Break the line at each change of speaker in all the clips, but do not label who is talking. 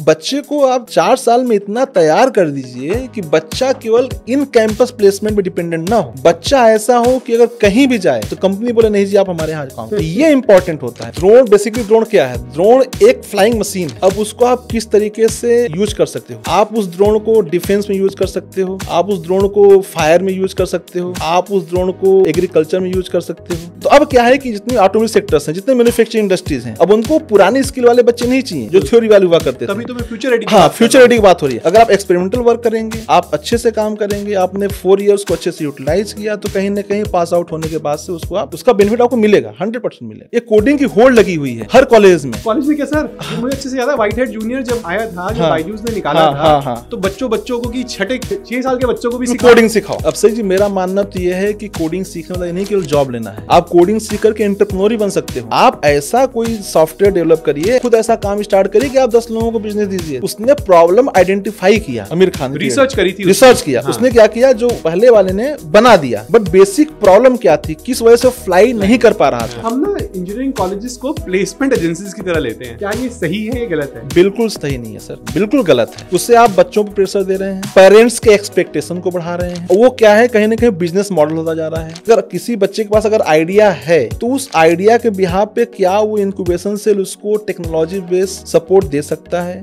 बच्चे को आप 4 साल में इतना तैयार कर दीजिए कि बच्चा केवल इन कैंपस प्लेसमेंट पे डिपेंडेंट ना हो, बच्चा ऐसा हो कि अगर कहीं भी जाए तो कंपनी बोले नहीं जी आप हमारे यहाँ काम। ये इंपॉर्टेंट होता है। ड्रोन बेसिकली ड्रोन क्या है? ड्रोन एक फ्लाइंग मशीन है। अब उसको आप किस तरीके से यूज कर सकते हो? आप उस ड्रोन को डिफेंस में यूज कर सकते हो, आप उस ड्रोन को फायर में यूज कर सकते हो, आप उस ड्रोन को एग्रीकल्चर में यूज कर सकते हो। तो अब क्या है कि जितने ऑटोमोबाइल सेक्टर्स हैं, जितने मैन्युफैक्चरिंग इंडस्ट्रीज हैं, अब उनको पुरानी स्किल वाले बच्चे नहीं चाहिए जो थ्योरी वाले हुआ करते थे।
तो फ्यूचर रेडी,
हाँ, फ्यूचर रेडी की बात हो रही है। अगर आप एक्सपेरिमेंटल वर्क करेंगे, आप अच्छे से काम करेंगे, आपने 4 इयर्स को अच्छे से यूटिलाइज किया, तो कहीं ना कहीं पास आउट होने के बाद से उसको आप उसका बेनिफिट आपको मिलेगा, 100% मिलेगा। ये कोडिंग की होड़ लगी हुई है हर कॉलेज में।
क्या सर? मुझे अच्छे से याद है व्हाइट हेड जूनियर जब आया था, जब बायजूस ने निकाला था, तो बच्चों को कि 6 साल के बच्चों को भी
कोडिंग सिखाओ। अब सही जी, मेरा मानना तो ये है कि कोडिंग सीखने वाला नहीं केवल जॉब लेना है, आप कोडिंग सीख करके एंटरप्रेन्योर बन सकते हो। आप ऐसा कोई सॉफ्टवेयर डेवलप करिए, खुद ऐसा काम स्टार्ट करिए कि आप 10 लोगों को बिजनेस दीजिए। उसने प्रॉब्लम आइडेंटिफाई किया, आमिर खान
रिसर्च करी थी,
रिसर्च किया। उसने क्या किया, जो पहले वाले ने बना दिया, बट बेसिक प्रॉब्लम क्या थी, किस वजह से फ्लाई नहीं कर पा रहा था।
हम ना इंजीनियरिंग कॉलेजेस को प्लेसमेंट एजेंसीज की तरह लेते हैं, क्या ये सही है या गलत है?
बिल्कुल सही नहीं है सर, बिल्कुल गलत है। उससे आप बच्चों पर प्रेशर दे रहे हैं, पेरेंट्स के एक्सपेक्टेशन को बढ़ा रहे हैं। वो क्या है, कहीं ना कहीं बिजनेस मॉडल होता जा रहा है। अगर किसी बच्चे के पास अगर आइडिया है तो उस आइडिया के बिहाफ पे क्या वो इंक्यूबेशन सेल उसको टेक्नोलॉजी बेस्ड सपोर्ट दे सकता है।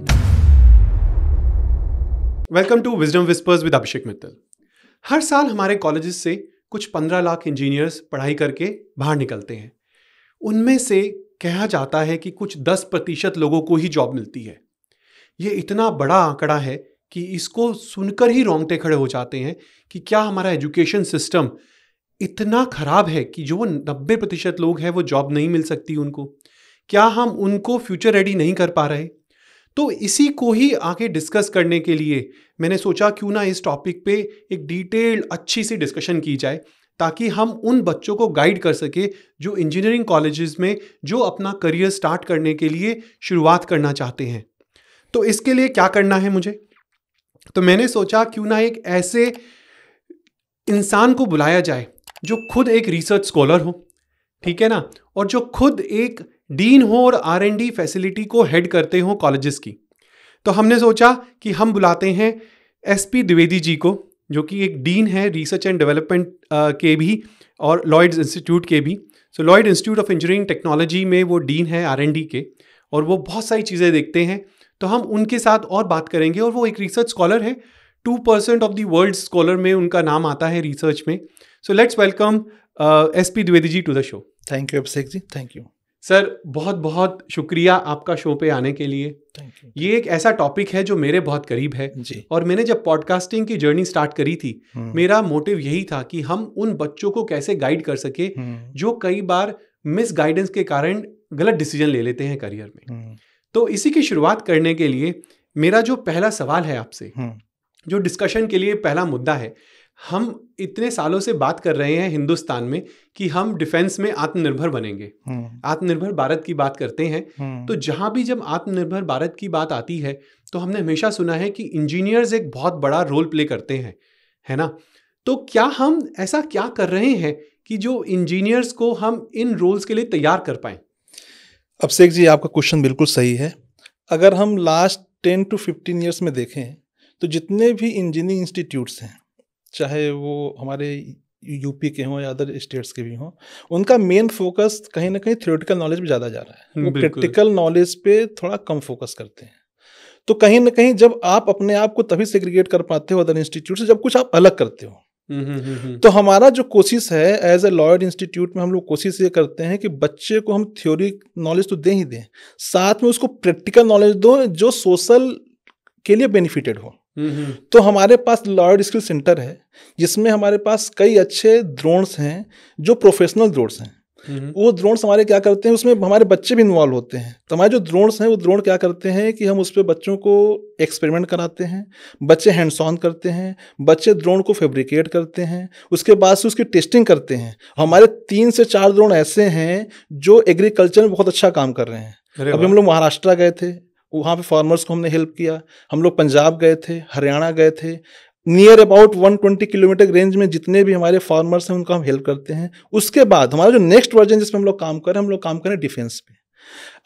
Welcome to wisdom whispers with Abhishek Mittal. हर साल हमारे कॉलेजेस से कुछ 15 लाख इंजीनियर्स पढ़ाई करके बाहर निकलते हैं। उनमें से कहा जाता है कि कुछ 10% लोगों को ही जॉब मिलती है। ये इतना बड़ा आंकड़ा है कि इसको सुनकर ही रोंगटे खड़े हो जाते हैं कि क्या हमारा एजुकेशन सिस्टम इतना खराब है कि जो 90% लोग हैं वो जॉब नहीं मिल सकती उनको? क्या हम उनको फ्यूचर रेडी नहीं कर पा रहे? तो इसी को ही आगे डिस्कस करने के लिए मैंने सोचा क्यों ना इस टॉपिक पे एक डिटेल्ड अच्छी सी डिस्कशन की जाए, ताकि हम उन बच्चों को गाइड कर सके जो इंजीनियरिंग कॉलेजेस में जो अपना करियर स्टार्ट करने के लिए शुरुआत करना चाहते हैं। तो इसके लिए क्या करना है मुझे? तो मैंने सोचा क्यों ना एक ऐसे इंसान को बुलाया जाए जो खुद एक रिसर्च स्कॉलर हो, ठीक है ना, और जो खुद एक डीन हो और R&D फैसिलिटी को हेड करते हो कॉलेजेस की। तो हमने सोचा कि हम बुलाते हैं SP द्विवेदी जी को, जो कि एक डीन है रिसर्च एंड डेवलपमेंट के भी और लॉयड्स इंस्टीट्यूट के भी। So Lloyd institute of engineering technology में वो डीन है R&D के, और वो बहुत सारी चीज़ें देखते हैं। तो हम उनके साथ और बात करेंगे, और वो एक रिसर्च स्कॉलर है, 2% ऑफ द वर्ल्ड स्कॉलर में उनका नाम आता है रिसर्च में। So let's welcome SP Dwivedi ji to the show.
Thank you Abhishek ji, thank you
sir. बहुत बहुत शुक्रिया आपका शो पे आने के लिए। ये एक ऐसा टॉपिक है जो मेरे बहुत करीब है
जी।
और मैंने जब पॉडकास्टिंग की जर्नी स्टार्ट करी थी, मेरा मोटिव यही था कि हम उन बच्चों को कैसे गाइड कर सके जो कई बार मिस गाइडेंस के कारण गलत डिसीजन ले लेते हैं करियर में। तो इसी की शुरुआत करने के लिए मेरा जो पहला सवाल है आपसे, जो डिस्कशन के लिए पहला मुद्दा है, हम इतने सालों से बात कर रहे हैं हिंदुस्तान में कि हम डिफेंस में आत्मनिर्भर बनेंगे, आत्मनिर्भर भारत की बात करते हैं। तो जहां भी जब आत्मनिर्भर भारत की बात आती है तो हमने हमेशा सुना है कि इंजीनियर्स एक बहुत बड़ा रोल प्ले करते हैं, है ना? तो क्या हम ऐसा क्या कर रहे हैं कि जो इंजीनियर्स को हम इन रोल्स के लिए तैयार कर पाएं?
अभिषेक जी, आपका क्वेश्चन बिल्कुल सही है। अगर हम लास्ट 10 to 15 ईयर्स में देखें तो जितने भी इंजीनियरिंग इंस्टीट्यूट्स हैं, चाहे वो हमारे यूपी के हों या अदर स्टेट्स के भी हों, उनका मेन फोकस कहीं ना कहीं थ्योरेटिकल नॉलेज पे ज़्यादा जा रहा है। वो प्रैक्टिकल नॉलेज पे थोड़ा कम फोकस करते हैं। तो कहीं ना कहीं जब आप अपने आप को तभी सेग्रीगेट कर पाते हो अदर इंस्टीट्यूट से जब कुछ आप अलग करते हो। तो हमारा जो कोशिश है एज ए लॉयड इंस्टीट्यूट में, हम लोग कोशिश ये करते हैं कि बच्चे को हम थ्योरी नॉलेज तो दे ही दें, साथ में उसको प्रैक्टिकल नॉलेज दो जो सोशल के लिए बेनिफिटेड हो। तो हमारे पास लॉयड स्किल सेंटर है जिसमें हमारे पास कई अच्छे ड्रोन्स हैं जो प्रोफेशनल ड्रोन्स हैं। वो ड्रोन्स हमारे क्या करते हैं, उसमें हमारे बच्चे भी इन्वॉल्व होते हैं। तो हमारे जो ड्रोन्स हैं वो ड्रोन क्या करते हैं कि हम उस पर बच्चों को एक्सपेरिमेंट कराते हैं, बच्चे हैंड्स ऑन करते हैं, बच्चे ड्रोन को फैब्रिकेट करते हैं, उसके बाद से उसकी टेस्टिंग करते हैं। हमारे 3 से 4 ड्रोन ऐसे हैं जो एग्रीकल्चर में बहुत अच्छा काम कर रहे हैं। अभी हम लोग महाराष्ट्र गए थे, वहाँ पे फार्मर्स को हमने हेल्प किया। हम लोग पंजाब गए थे, हरियाणा गए थे, नियर अबाउट 120 किलोमीटर रेंज में जितने भी हमारे फार्मर्स हैं उनको हम हेल्प करते हैं। उसके बाद हमारा जो नेक्स्ट वर्जन जिसमें हम लोग काम कर रहे हैं, हम लोग काम कर रहे हैं डिफेंस पे।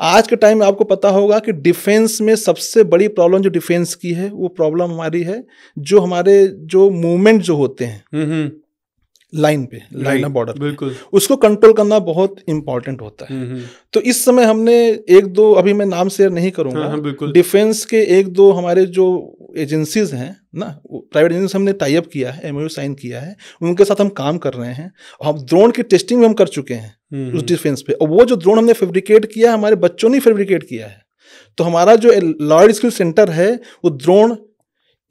आज के टाइम में आपको पता होगा कि डिफेंस में सबसे बड़ी प्रॉब्लम जो डिफेंस की है वो प्रॉब्लम हमारी है जो हमारे जो मूवमेंट जो होते हैं लाइन पे, लाइन ऑफ बॉर्डर,
बिल्कुल,
उसको कंट्रोल करना बहुत इंपॉर्टेंट होता है। तो इस समय हमने एक दो, अभी मैं नाम शेयर नहीं करूंगा, डिफेंस के एक दो हमारे जो एजेंसीज हैं ना, प्राइवेट एजेंसी, हमने टाई अप किया है, एमओयू साइन किया है, उनके साथ हम काम कर रहे हैं। हम ड्रोन की टेस्टिंग भी हम कर चुके हैं उस डिफेंस पे, और वो जो ड्रोन हमने फैब्रिकेट किया है हमारे बच्चों ने फैब्रिकेट किया है। तो हमारा जो लॉयड स्किल सेंटर है वो ड्रोन,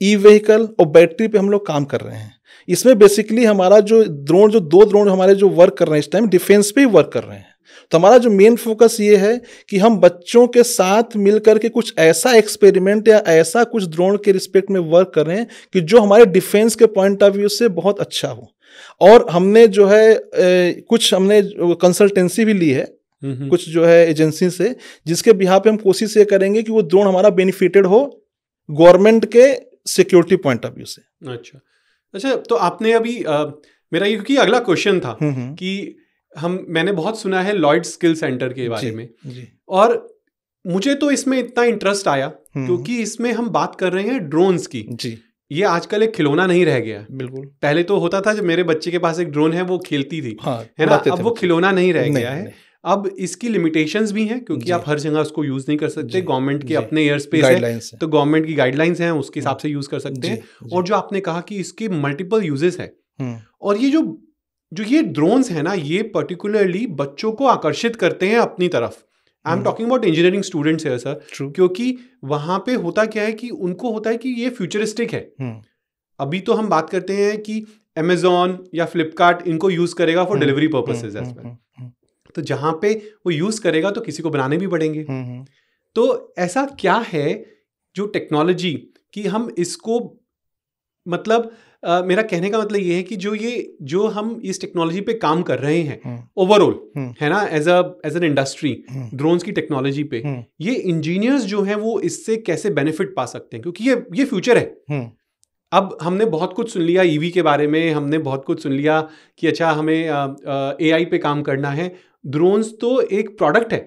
ई व्हीकल और बैटरी पे हम लोग काम कर रहे हैं। इसमें बेसिकली हमारा जो ड्रोन, जो दो ड्रोन हमारे जो वर्क कर रहे हैं इस टाइम डिफेंस पे ही वर्क कर रहे हैं। तो हमारा जो मेन फोकस ये है कि हम बच्चों के साथ मिलकर के कुछ ऐसा एक्सपेरिमेंट या ऐसा कुछ ड्रोन के रिस्पेक्ट में वर्क कर रहे हैं कि जो हमारे डिफेंस के पॉइंट ऑफ व्यू से बहुत अच्छा हो। और हमने जो है कुछ हमने कंसल्टेंसी भी ली है कुछ जो है एजेंसी से, जिसके बिहार पे हम कोशिश ये करेंगे कि वो ड्रोन हमारा बेनिफिटेड हो गवर्नमेंट के सिक्योरिटी पॉइंट ऑफ व्यू से।
अच्छा, तो आपने अभी मेरा ये क्योंकि अगला क्वेश्चन था कि मैंने बहुत सुना है लॉयड स्किल सेंटर के बारे में, और मुझे तो इसमें इतना इंटरेस्ट आया क्योंकि इसमें हम बात कर रहे हैं ड्रोन्स की जी। ये आजकल एक खिलौना नहीं रह गया। बिल्कुल, पहले तो होता था, जब मेरे बच्चे के पास एक ड्रोन है वो खेलती थी, है ना, अब वो खिलौना नहीं रह गया है। अब इसकी लिमिटेशंस भी हैं क्योंकि आप हर जगह उसको यूज नहीं कर सकते। गवर्नमेंट के अपने एयर स्पेस है, तो गवर्नमेंट की गाइडलाइंस हैं, उसके हिसाब से यूज कर सकते हैं। और जो आपने कहा कि इसके मल्टीपल यूजेस है, और ये जो ये ड्रोन्स है ना, ये पर्टिकुलरली बच्चों को आकर्षित करते हैं अपनी तरफ। I am talking about engineering students है सर, क्योंकि वहां पे होता क्या है कि उनको होता है कि ये फ्यूचरिस्टिक है। अभी तो हम बात करते हैं कि अमेजॉन या फ्लिपकार्ट इनको यूज करेगा for delivery purposes as well, तो जहां पे वो यूज करेगा तो किसी को बनाने भी पड़ेंगे। तो ऐसा क्या है जो टेक्नोलॉजी कि हम इसको, मतलब मेरा कहने का मतलब ये है कि जो हम इस टेक्नोलॉजी पे काम कर रहे हैं ओवरऑल, है ना, एज एन इंडस्ट्री, ड्रोन्स की टेक्नोलॉजी पे, ये इंजीनियर्स जो हैं वो इससे कैसे बेनिफिट पा सकते हैं, क्योंकि ये फ्यूचर है। अब हमने बहुत कुछ सुन लिया ईवी के बारे में, हमने बहुत कुछ सुन लिया कि अच्छा हमें एआई पे काम करना है। ड्रोन्स तो एक प्रोडक्ट है,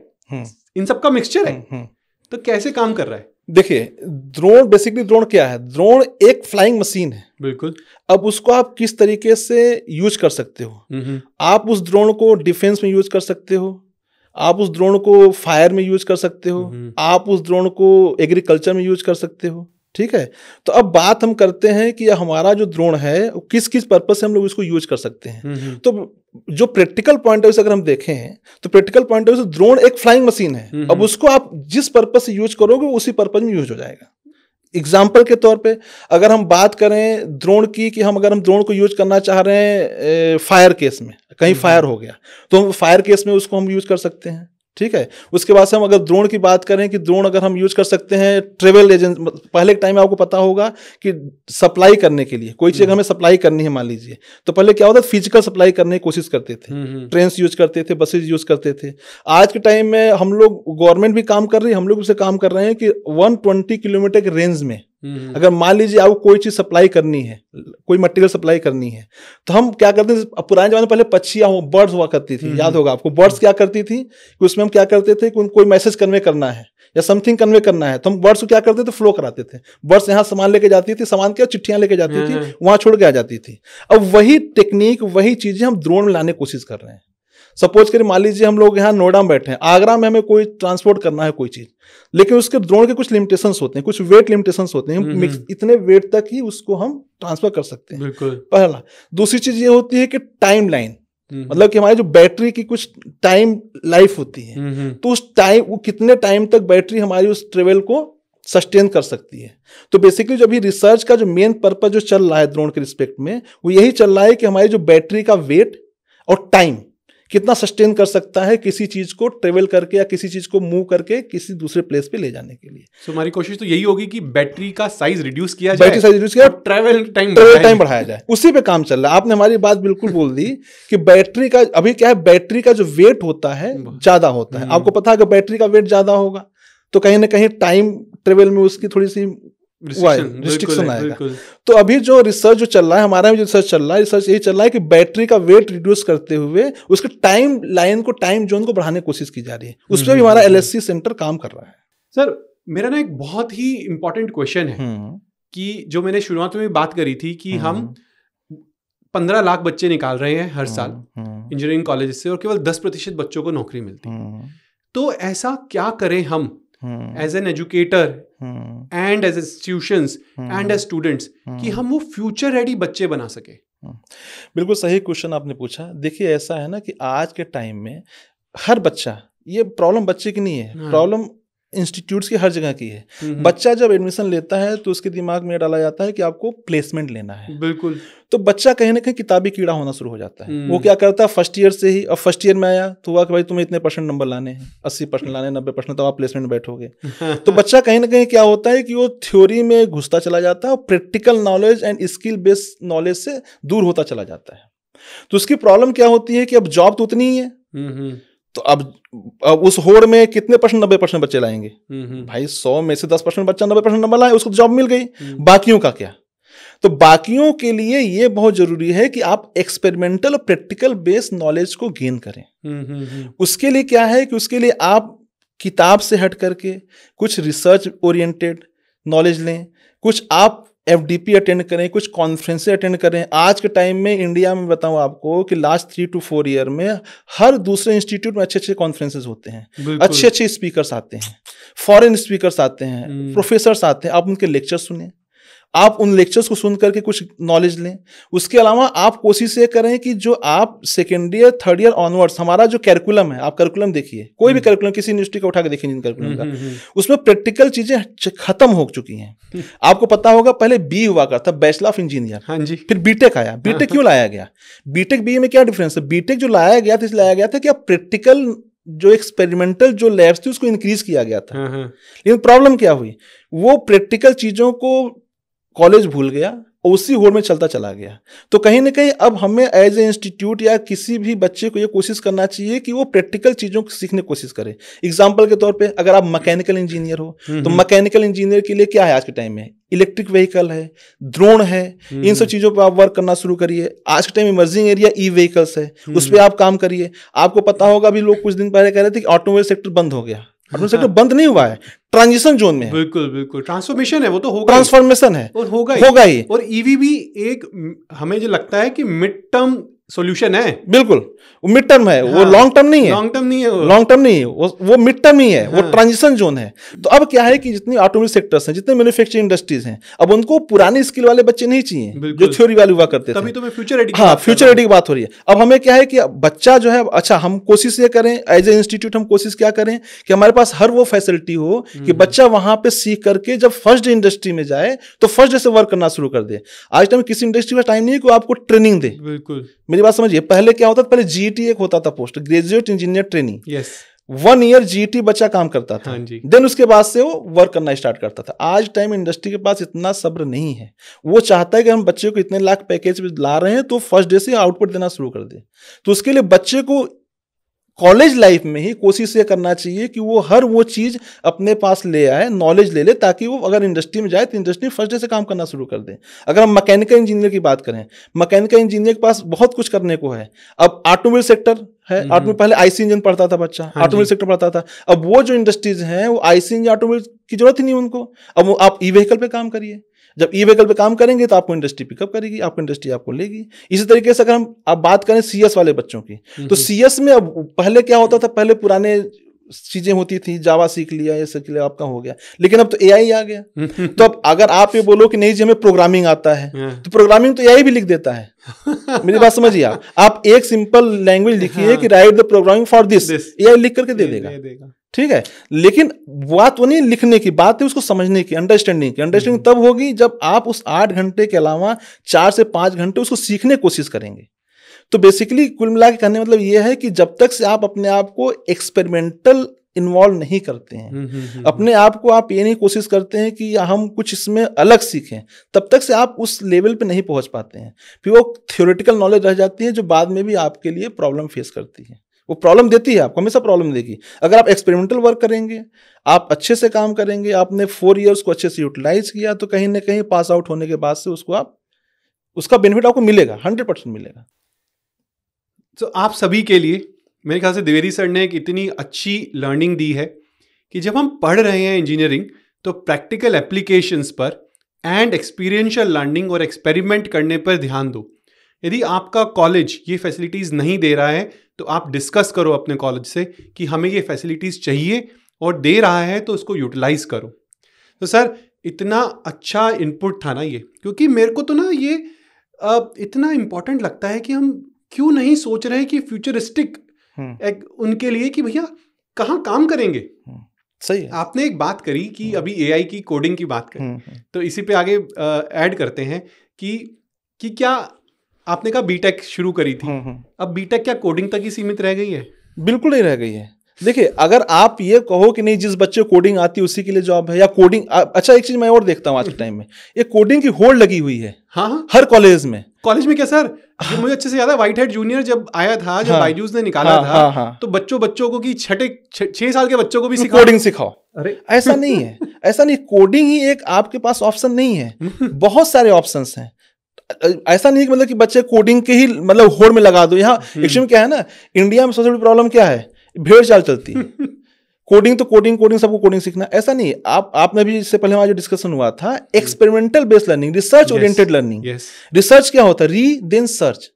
इन सब का मिक्सचर है, तो कैसे काम कर रहा है?
देखिए, ड्रोन बेसिकली, ड्रोन क्या है? ड्रोन एक फ्लाइंग मशीन है।
बिल्कुल।
अब उसको आप किस तरीके से यूज कर सकते हो? आप उस ड्रोन को डिफेंस में यूज कर सकते हो, आप उस ड्रोन को फायर में यूज कर सकते हो, आप उस ड्रोन को एग्रीकल्चर में यूज कर सकते हो। ठीक है, तो अब बात हम करते हैं कि हमारा जो ड्रोन है किस किस पर्पस से हम लोग इसको यूज कर सकते हैं। तो जो प्रैक्टिकल पॉइंट ऑफ व्यू से अगर हम देखें तो प्रैक्टिकल पॉइंट ऑफ व्यू से ड्रोन एक फ्लाइंग मशीन है। अब उसको आप जिस पर्पस से यूज करोगे उसी पर्पस में यूज हो जाएगा। एग्जाम्पल के तौर पे अगर हम बात करें ड्रोन की कि अगर हम ड्रोन को यूज करना चाह रहे हैं फायर केस में, कहीं फायर हो गया तो हम फायर केस में उसको हम यूज कर सकते हैं। ठीक है, उसके बाद से हम अगर ड्रोन की बात करें कि ड्रोन अगर हम यूज कर सकते हैं ट्रेवल एजेंट, पहले के टाइम में आपको पता होगा कि सप्लाई करने के लिए कोई चीज हमें सप्लाई करनी है मान लीजिए, तो पहले क्या होता था, फिजिकल सप्लाई करने की कोशिश करते थे, ट्रेन यूज करते थे, बसेज यूज करते थे। आज के टाइम में हम लोग, गवर्नमेंट भी काम कर रही है, हम लोग उसे काम कर रहे हैं कि 120 किलोमीटर के रेंज में अगर मान लीजिए आपको कोई चीज सप्लाई करनी है, कोई मटेरियल सप्लाई करनी है, तो हम क्या करते थे, पुराने जमाने में पहले पक्षियां बर्ड्स हुआ करती थी, याद होगा आपको। बर्ड्स क्या करती थी कि उसमें हम क्या करते थे कि कोई मैसेज कन्वे करना है या समथिंग कन्वे करना है, तो हम बर्ड्स को क्या करते थे, फ्लो कराते थे। बर्ड्स यहाँ सामान लेके जाती थी, सामान क्या चिट्ठियां लेके जाती थी, वहां छोड़ के आ जाती थी। अब वही टेक्निक, वही चीजें हम ड्रोन में लाने की कोशिश कर रहे हैं। सपोज करिए मान लीजिए हम लोग यहाँ नोएडा में बैठे हैं, आगरा में हमें कोई ट्रांसपोर्ट करना है कोई चीज, लेकिन उसके ड्रोन के कुछ लिमिटेशंस होते हैं, कुछ वेट लिमिटेशंस होते हैं, इतने वेट तक ही उसको हम ट्रांसफर कर सकते हैं। बिल्कुल। पहला। दूसरी चीज ये होती है कि टाइम लाइन, मतलब कि हमारी जो बैटरी की कुछ टाइम लाइफ होती है, तो उस टाइम, वो कितने टाइम तक बैटरी हमारी उस ट्रेवल को सस्टेन कर सकती है। तो बेसिकली जो अभी रिसर्च का जो मेन पर्पज जो चल रहा है ड्रोन के रिस्पेक्ट में, वो यही चल रहा है कि हमारी जो बैटरी का वेट और टाइम कितना सस्टेन कर सकता है किसी चीज को ट्रेवल करके या किसी चीज को मूव करके किसी दूसरे प्लेस पे ले जाने के लिए।
So, हमारी कोशिश तो यही होगी कि बैटरी का साइज रिड्यूस किया जाए,
बैटरी साइज रिड्यूस किया,
ट्रैवल टाइम
बढ़ाया जाए, उसी पे काम चल रहा है। आपने हमारी बात बिल्कुल बोल दी कि बैटरी का, अभी क्या है, बैटरी का जो वेट होता है ज्यादा होता है। आपको पता है कि बैटरी का वेट ज्यादा होगा तो कहीं ना कहीं टाइम ट्रेवल में उसकी थोड़ी सी रिस्ट्रिक्शन आएगा। तो अभी जो रिसर्च जो चल रहा है, हमारा भी जो रिसर्च चल रहा है, रिसर्च यही चल रहा है कि बैटरी का वेट रिड्यूस करते हुए उसके टाइम लाइन को, टाइम जोन को बढ़ाने की कोशिश की जा रही है। उस पर भी हमारा LSC सेंटर काम कर रहा है।
सर मेरा ना एक बहुत ही इंपॉर्टेंट क्वेश्चन है कि जो मैंने शुरुआत में बात करी थी कि हम 15 लाख बच्चे निकाल रहे हैं हर साल इंजीनियरिंग कॉलेज से और केवल 10% बच्चों को नौकरी मिलती है। तो ऐसा क्या करें हम as an educator and as institutions and as students कि हम वो फ्यूचर रेडी बच्चे बना सके?
बिल्कुल सही क्वेश्चन आपने पूछा। देखिए ऐसा है ना कि आज के टाइम में हर बच्चा, ये प्रॉब्लम बच्चे की नहीं है, प्रॉब्लम इंस्टीट्यूट्स की हर जगह की है। बच्चा जब एडमिशन लेता है तो उसके दिमाग में डाला जाता है कि आपको प्लेसमेंट लेना है।
बिल्कुल।
तो बच्चा कहीं ना कहीं किताबी कीड़ा होना शुरू हो जाता है। वो क्या करता है, फर्स्ट ईयर से ही, अब फर्स्ट ईयर में आया तो हुआ कि भाई तुम्हें इतने % नंबर लाने हैं, 80% लाने, 90%, तो आप प्लेसमेंट में बैठोगे। तो बच्चा कहीं ना कहीं क्या होता है कि वो थ्योरी में घुसता चला जाता है और practical knowledge and skill based knowledge से दूर होता चला जाता है। तो उसकी प्रॉब्लम क्या होती है कि अब जॉब तो उतनी ही है, तो अब उस होड़ में कितने %, 90% बच्चे लाएंगे। भाई 100 में से 10% बच्चा 90% नंबर लाए, उसको जॉब मिल गई, बाकियों का क्या? तो बाकियों के लिए ये बहुत जरूरी है कि आप एक्सपेरिमेंटल और प्रैक्टिकल बेस्ड नॉलेज को गेन करें। उसके लिए क्या है कि उसके लिए आप किताब से हट करके कुछ रिसर्च ओरिएंटेड नॉलेज लें, कुछ आप FDP अटेंड करें, कुछ कॉन्फ्रेंसें अटेंड करें। आज के टाइम में इंडिया में बताऊं आपको कि लास्ट 3 to 4 ईयर में हर दूसरे इंस्टीट्यूट में अच्छे कॉन्फ्रेंसेस होते हैं, अच्छे स्पीकर्स आते हैं, फॉरेन स्पीकर्स आते हैं, प्रोफेसर्स आते हैं। आप उनके लेक्चर सुने, आप उन लेक्चर्स को सुन करके कुछ नॉलेज लें। उसके अलावा आप कोशिश ये करें कि जो आप second year, third year onwards, हमारा जो कैरिकुलम है, आप कैरिकुलम देखिए, कोई भी कैरिकुलम किसी यूनिवर्सिटी का उठा के देखिए कैरिकुलम का, उसमें प्रैक्टिकल चीजें खत्म हो चुकी हैं। आपको पता होगा पहले B हुआ करता, बैचलर ऑफ इंजीनियर, हाँ जी, फिर बीटेक आया। बीटेक क्यों लाया गया? बीटेक BE में क्या डिफरेंस है? बीटेक जो लाया गया था, इसलिए लाया गया था कि आप प्रैक्टिकल जो एक्सपेरिमेंटल जो लैब्स थी उसको इंक्रीज किया गया था। लेकिन प्रॉब्लम क्या हुई, वो प्रैक्टिकल चीजों को कॉलेज भूल गया और उसी होड़ में चलता चला गया। तो कहीं ना कहीं अब हमें एज ए इंस्टीट्यूट या किसी भी बच्चे को ये कोशिश करना चाहिए कि वो प्रैक्टिकल चीज़ों को सीखने की कोशिश करे। एग्जाम्पल के तौर पे अगर आप मैकेनिकल इंजीनियर हो तो मैकेनिकल इंजीनियर के लिए क्या है आज के टाइम में? इलेक्ट्रिक व्हीकल है, ड्रोन है, इन सब चीज़ों पर आप वर्क करना शुरू करिए। आज के टाइम इमर्जिंग एरिया ई-व्हीकल्स है, उस पर आप काम करिए। आपको पता होगा अभी लोग कुछ दिन पहले कह रहे थे कि ऑटोमोबाइल सेक्टर बंद हो गया। ऑटोमोबाइल सेक्टर बंद नहीं हुआ है, ट्रांजिशन जोन में है।
बिल्कुल बिल्कुल, ट्रांसफॉर्मेशन है, वो तो होगा,
ट्रांसफॉर्मेशन है
और होगा ही। और ईवी भी एक, हमें जो लगता है कि मिड टर्म सॉल्यूशन है। बिल्कुल,
वो मिड टर्म है, वो लॉन्ग टर्म नहीं है।
लॉन्ग टर्म नहीं है,
लॉन्ग टर्म नहीं है, वो मिड टर्म ही है, वो ट्रांजिशन जोन है। तो अब क्या है कि जितनी ऑटोमोबाइल सेक्टर्स हैं, जितने मैन्युफैक्चरिंग इंडस्ट्रीज हैं, अब उनको पुराने स्किल वाले बच्चे नहीं चाहिए जो थ्योरी वाले हुआ करते थे।
तभी तो मैं फ्यूचर रेडी,
हाँ, फ्यूचर रेडी की बात हो रही है। अब हमें क्या है कि बच्चा जो है, अच्छा हम कोशिश ये करें एज ए इंस्टीट्यूट, हम कोशिश क्या करें कि हमारे पास हर वो फैसिलिटी हो कि बच्चा वहां पे सीख करके जब फर्स्ट डे इंडस्ट्री में जाए तो फर्स्ट डे से वर्क करना शुरू कर दे। आज टाइम किसी इंडस्ट्री का टाइम नहीं है कि आपको ट्रेनिंग दे।
बिल्कुल,
मेरी बात समझिए। पहले क्या होता था, पहले GET एक होता था, post graduate engineer training.
Yes,
1 year GET बच्चा काम करता था, देन उसके बाद से वो वर्क करना स्टार्ट करता था। आज टाइम इंडस्ट्री के पास इतना सब्र नहीं है, वो चाहता है कि हम बच्चे को इतने लाख पैकेज ला रहे हैं तो फर्स्ट डे से आउटपुट देना शुरू कर दे। तो उसके लिए बच्चे को कॉलेज लाइफ में ही कोशिश ये करना चाहिए कि वो हर वो चीज़ अपने पास ले आए, नॉलेज ले ले, ताकि वो अगर इंडस्ट्री में जाए तो इंडस्ट्री फर्स्ट डे से काम करना शुरू कर दे। अगर हम मैकेनिकल इंजीनियर की बात करें, मैकेनिकल इंजीनियर के पास बहुत कुछ करने को है। अब ऑटोमोबाइल सेक्टर है, ऑटोमोबाइल पहले IC इंजन पढ़ता था बच्चा, ऑटोमोबाइल सेक्टर पढ़ता था। अब वो जो इंडस्ट्रीज हैं वो IC इंजन, ऑटोमोबाइल की जरूरत ही नहीं उनको। अब वो आप ई-व्हीकल पे काम करिए, जब ई-व्हीकल पे काम करेंगे तो आपको इंडस्ट्री पिकअप करेगी, आपको इंडस्ट्री आपको लेगी। इसी तरीके से अगर हम आप बात करें CS वाले बच्चों की, तो CS में अब पहले क्या होता था, पहले पुराने चीजें होती थी, जावा सीख लिया, ये सीख लिया, आपका हो गया। लेकिन अब तो AI आ गया। तो अब अगर आप ये बोलो कि नहीं जी हमें प्रोग्रामिंग आता है, तो प्रोग्रामिंग तो AI भी लिख देता है। मेरी बात समझिए। आप एक सिंपल लैंग्वेज लिखिए कि right the programming for this, AI लिख करके दे देगा। ठीक है, लेकिन बात वो नहीं लिखने की, बात है उसको समझने की, अंडरस्टैंडिंग की। अंडरस्टैंडिंग तब होगी जब आप उस 8 घंटे के अलावा 4 से 5 घंटे उसको सीखने की कोशिश करेंगे। तो बेसिकली कुल मिला के कहने मतलब ये है कि जब तक से आप अपने आप को एक्सपेरिमेंटल इन्वॉल्व नहीं करते हैं, अपने आप को आप ये नहीं कोशिश करते हैं कि हम कुछ इसमें अलग सीखें, तब तक से आप उस लेवल पे नहीं पहुंच पाते हैं। फिर वो थ्योरेटिकल नॉलेज रह जाती है जो बाद में भी आपके लिए प्रॉब्लम फेस करती है। वो प्रॉब्लम देती है, आपको हमेशा प्रॉब्लम देगी। अगर आप एक्सपेरिमेंटल वर्क करेंगे, आप अच्छे से काम करेंगे, आपने 4 इयर्स को अच्छे से यूटिलाइज किया, तो कहीं ना कहीं पास आउट होने के बाद से उसका बेनिफिट आपको मिलेगा, 100% मिलेगा।
तो आप सभी के लिए मेरे ख्याल से द्विवेदी सर ने एक इतनी अच्छी लर्निंग दी है कि जब हम पढ़ रहे हैं इंजीनियरिंग, तो प्रैक्टिकल एप्लीकेशंस पर एंड एक्सपीरियंशियल लर्निंग और एक्सपेरिमेंट करने पर ध्यान दो। यदि आपका कॉलेज ये फैसिलिटीज़ नहीं दे रहा है, तो आप डिस्कस करो अपने कॉलेज से कि हमें ये फैसिलिटीज़ चाहिए, और दे रहा है तो उसको यूटिलाइज करो। तो सर, इतना अच्छा इनपुट था ना ये, क्योंकि मेरे को तो ना ये इतना इम्पोर्टेंट लगता है कि हम क्यों नहीं सोच रहे कि फ्यूचरिस्टिक उनके लिए कि भैया कहाँ काम करेंगे।
सही है।
आपने एक बात करी कि अभी एआई की कोडिंग की बात करी, तो इसी पे आगे ऐड करते हैं कि क्या आपने कहा बीटेक शुरू करी थी, अब बीटेक क्या कोडिंग तक ही सीमित रह गई है?
बिल्कुल नहीं रह गई है। देखिए, अगर आप ये कहो कि नहीं जिस बच्चे को कोडिंग आती है उसी के लिए जॉब है, या कोडिंग, अच्छा एक चीज मैं और देखता हूँ आज के टाइम में, ये कोडिंग की होड़ लगी हुई है।
हाँ,
हर कॉलेज में
क्या सर? मुझे अच्छे से याद है, व्हाइट हेड जूनियर जब आया था, जब बायजूस ने निकाला था, तो बच्चों को कि 6 साल के बच्चों को भी
कोडिंग सिखाओ। अरे ऐसा नहीं है, ऐसा नहीं, कोडिंग ही एक आपके पास ऑप्शन नहीं है, बहुत सारे ऑप्शंस हैं। ऐसा नहीं कि मतलब कि बच्चे कोडिंग के ही मतलब होड़ में लगा दो। यहाँ एक्चुअली क्या है ना, इंडिया में सबसे बड़ी प्रॉब्लम क्या है, भेड़ चाल चलती है। कोडिंग तो कोडिंग, सबको कोडिंग सीखना, ऐसा नहीं है। आपने भी इससे पहले हमारा जो डिस्कशन हुआ था, experimental based learning, research oriented learning. Research क्या होता है? री देन सर्च।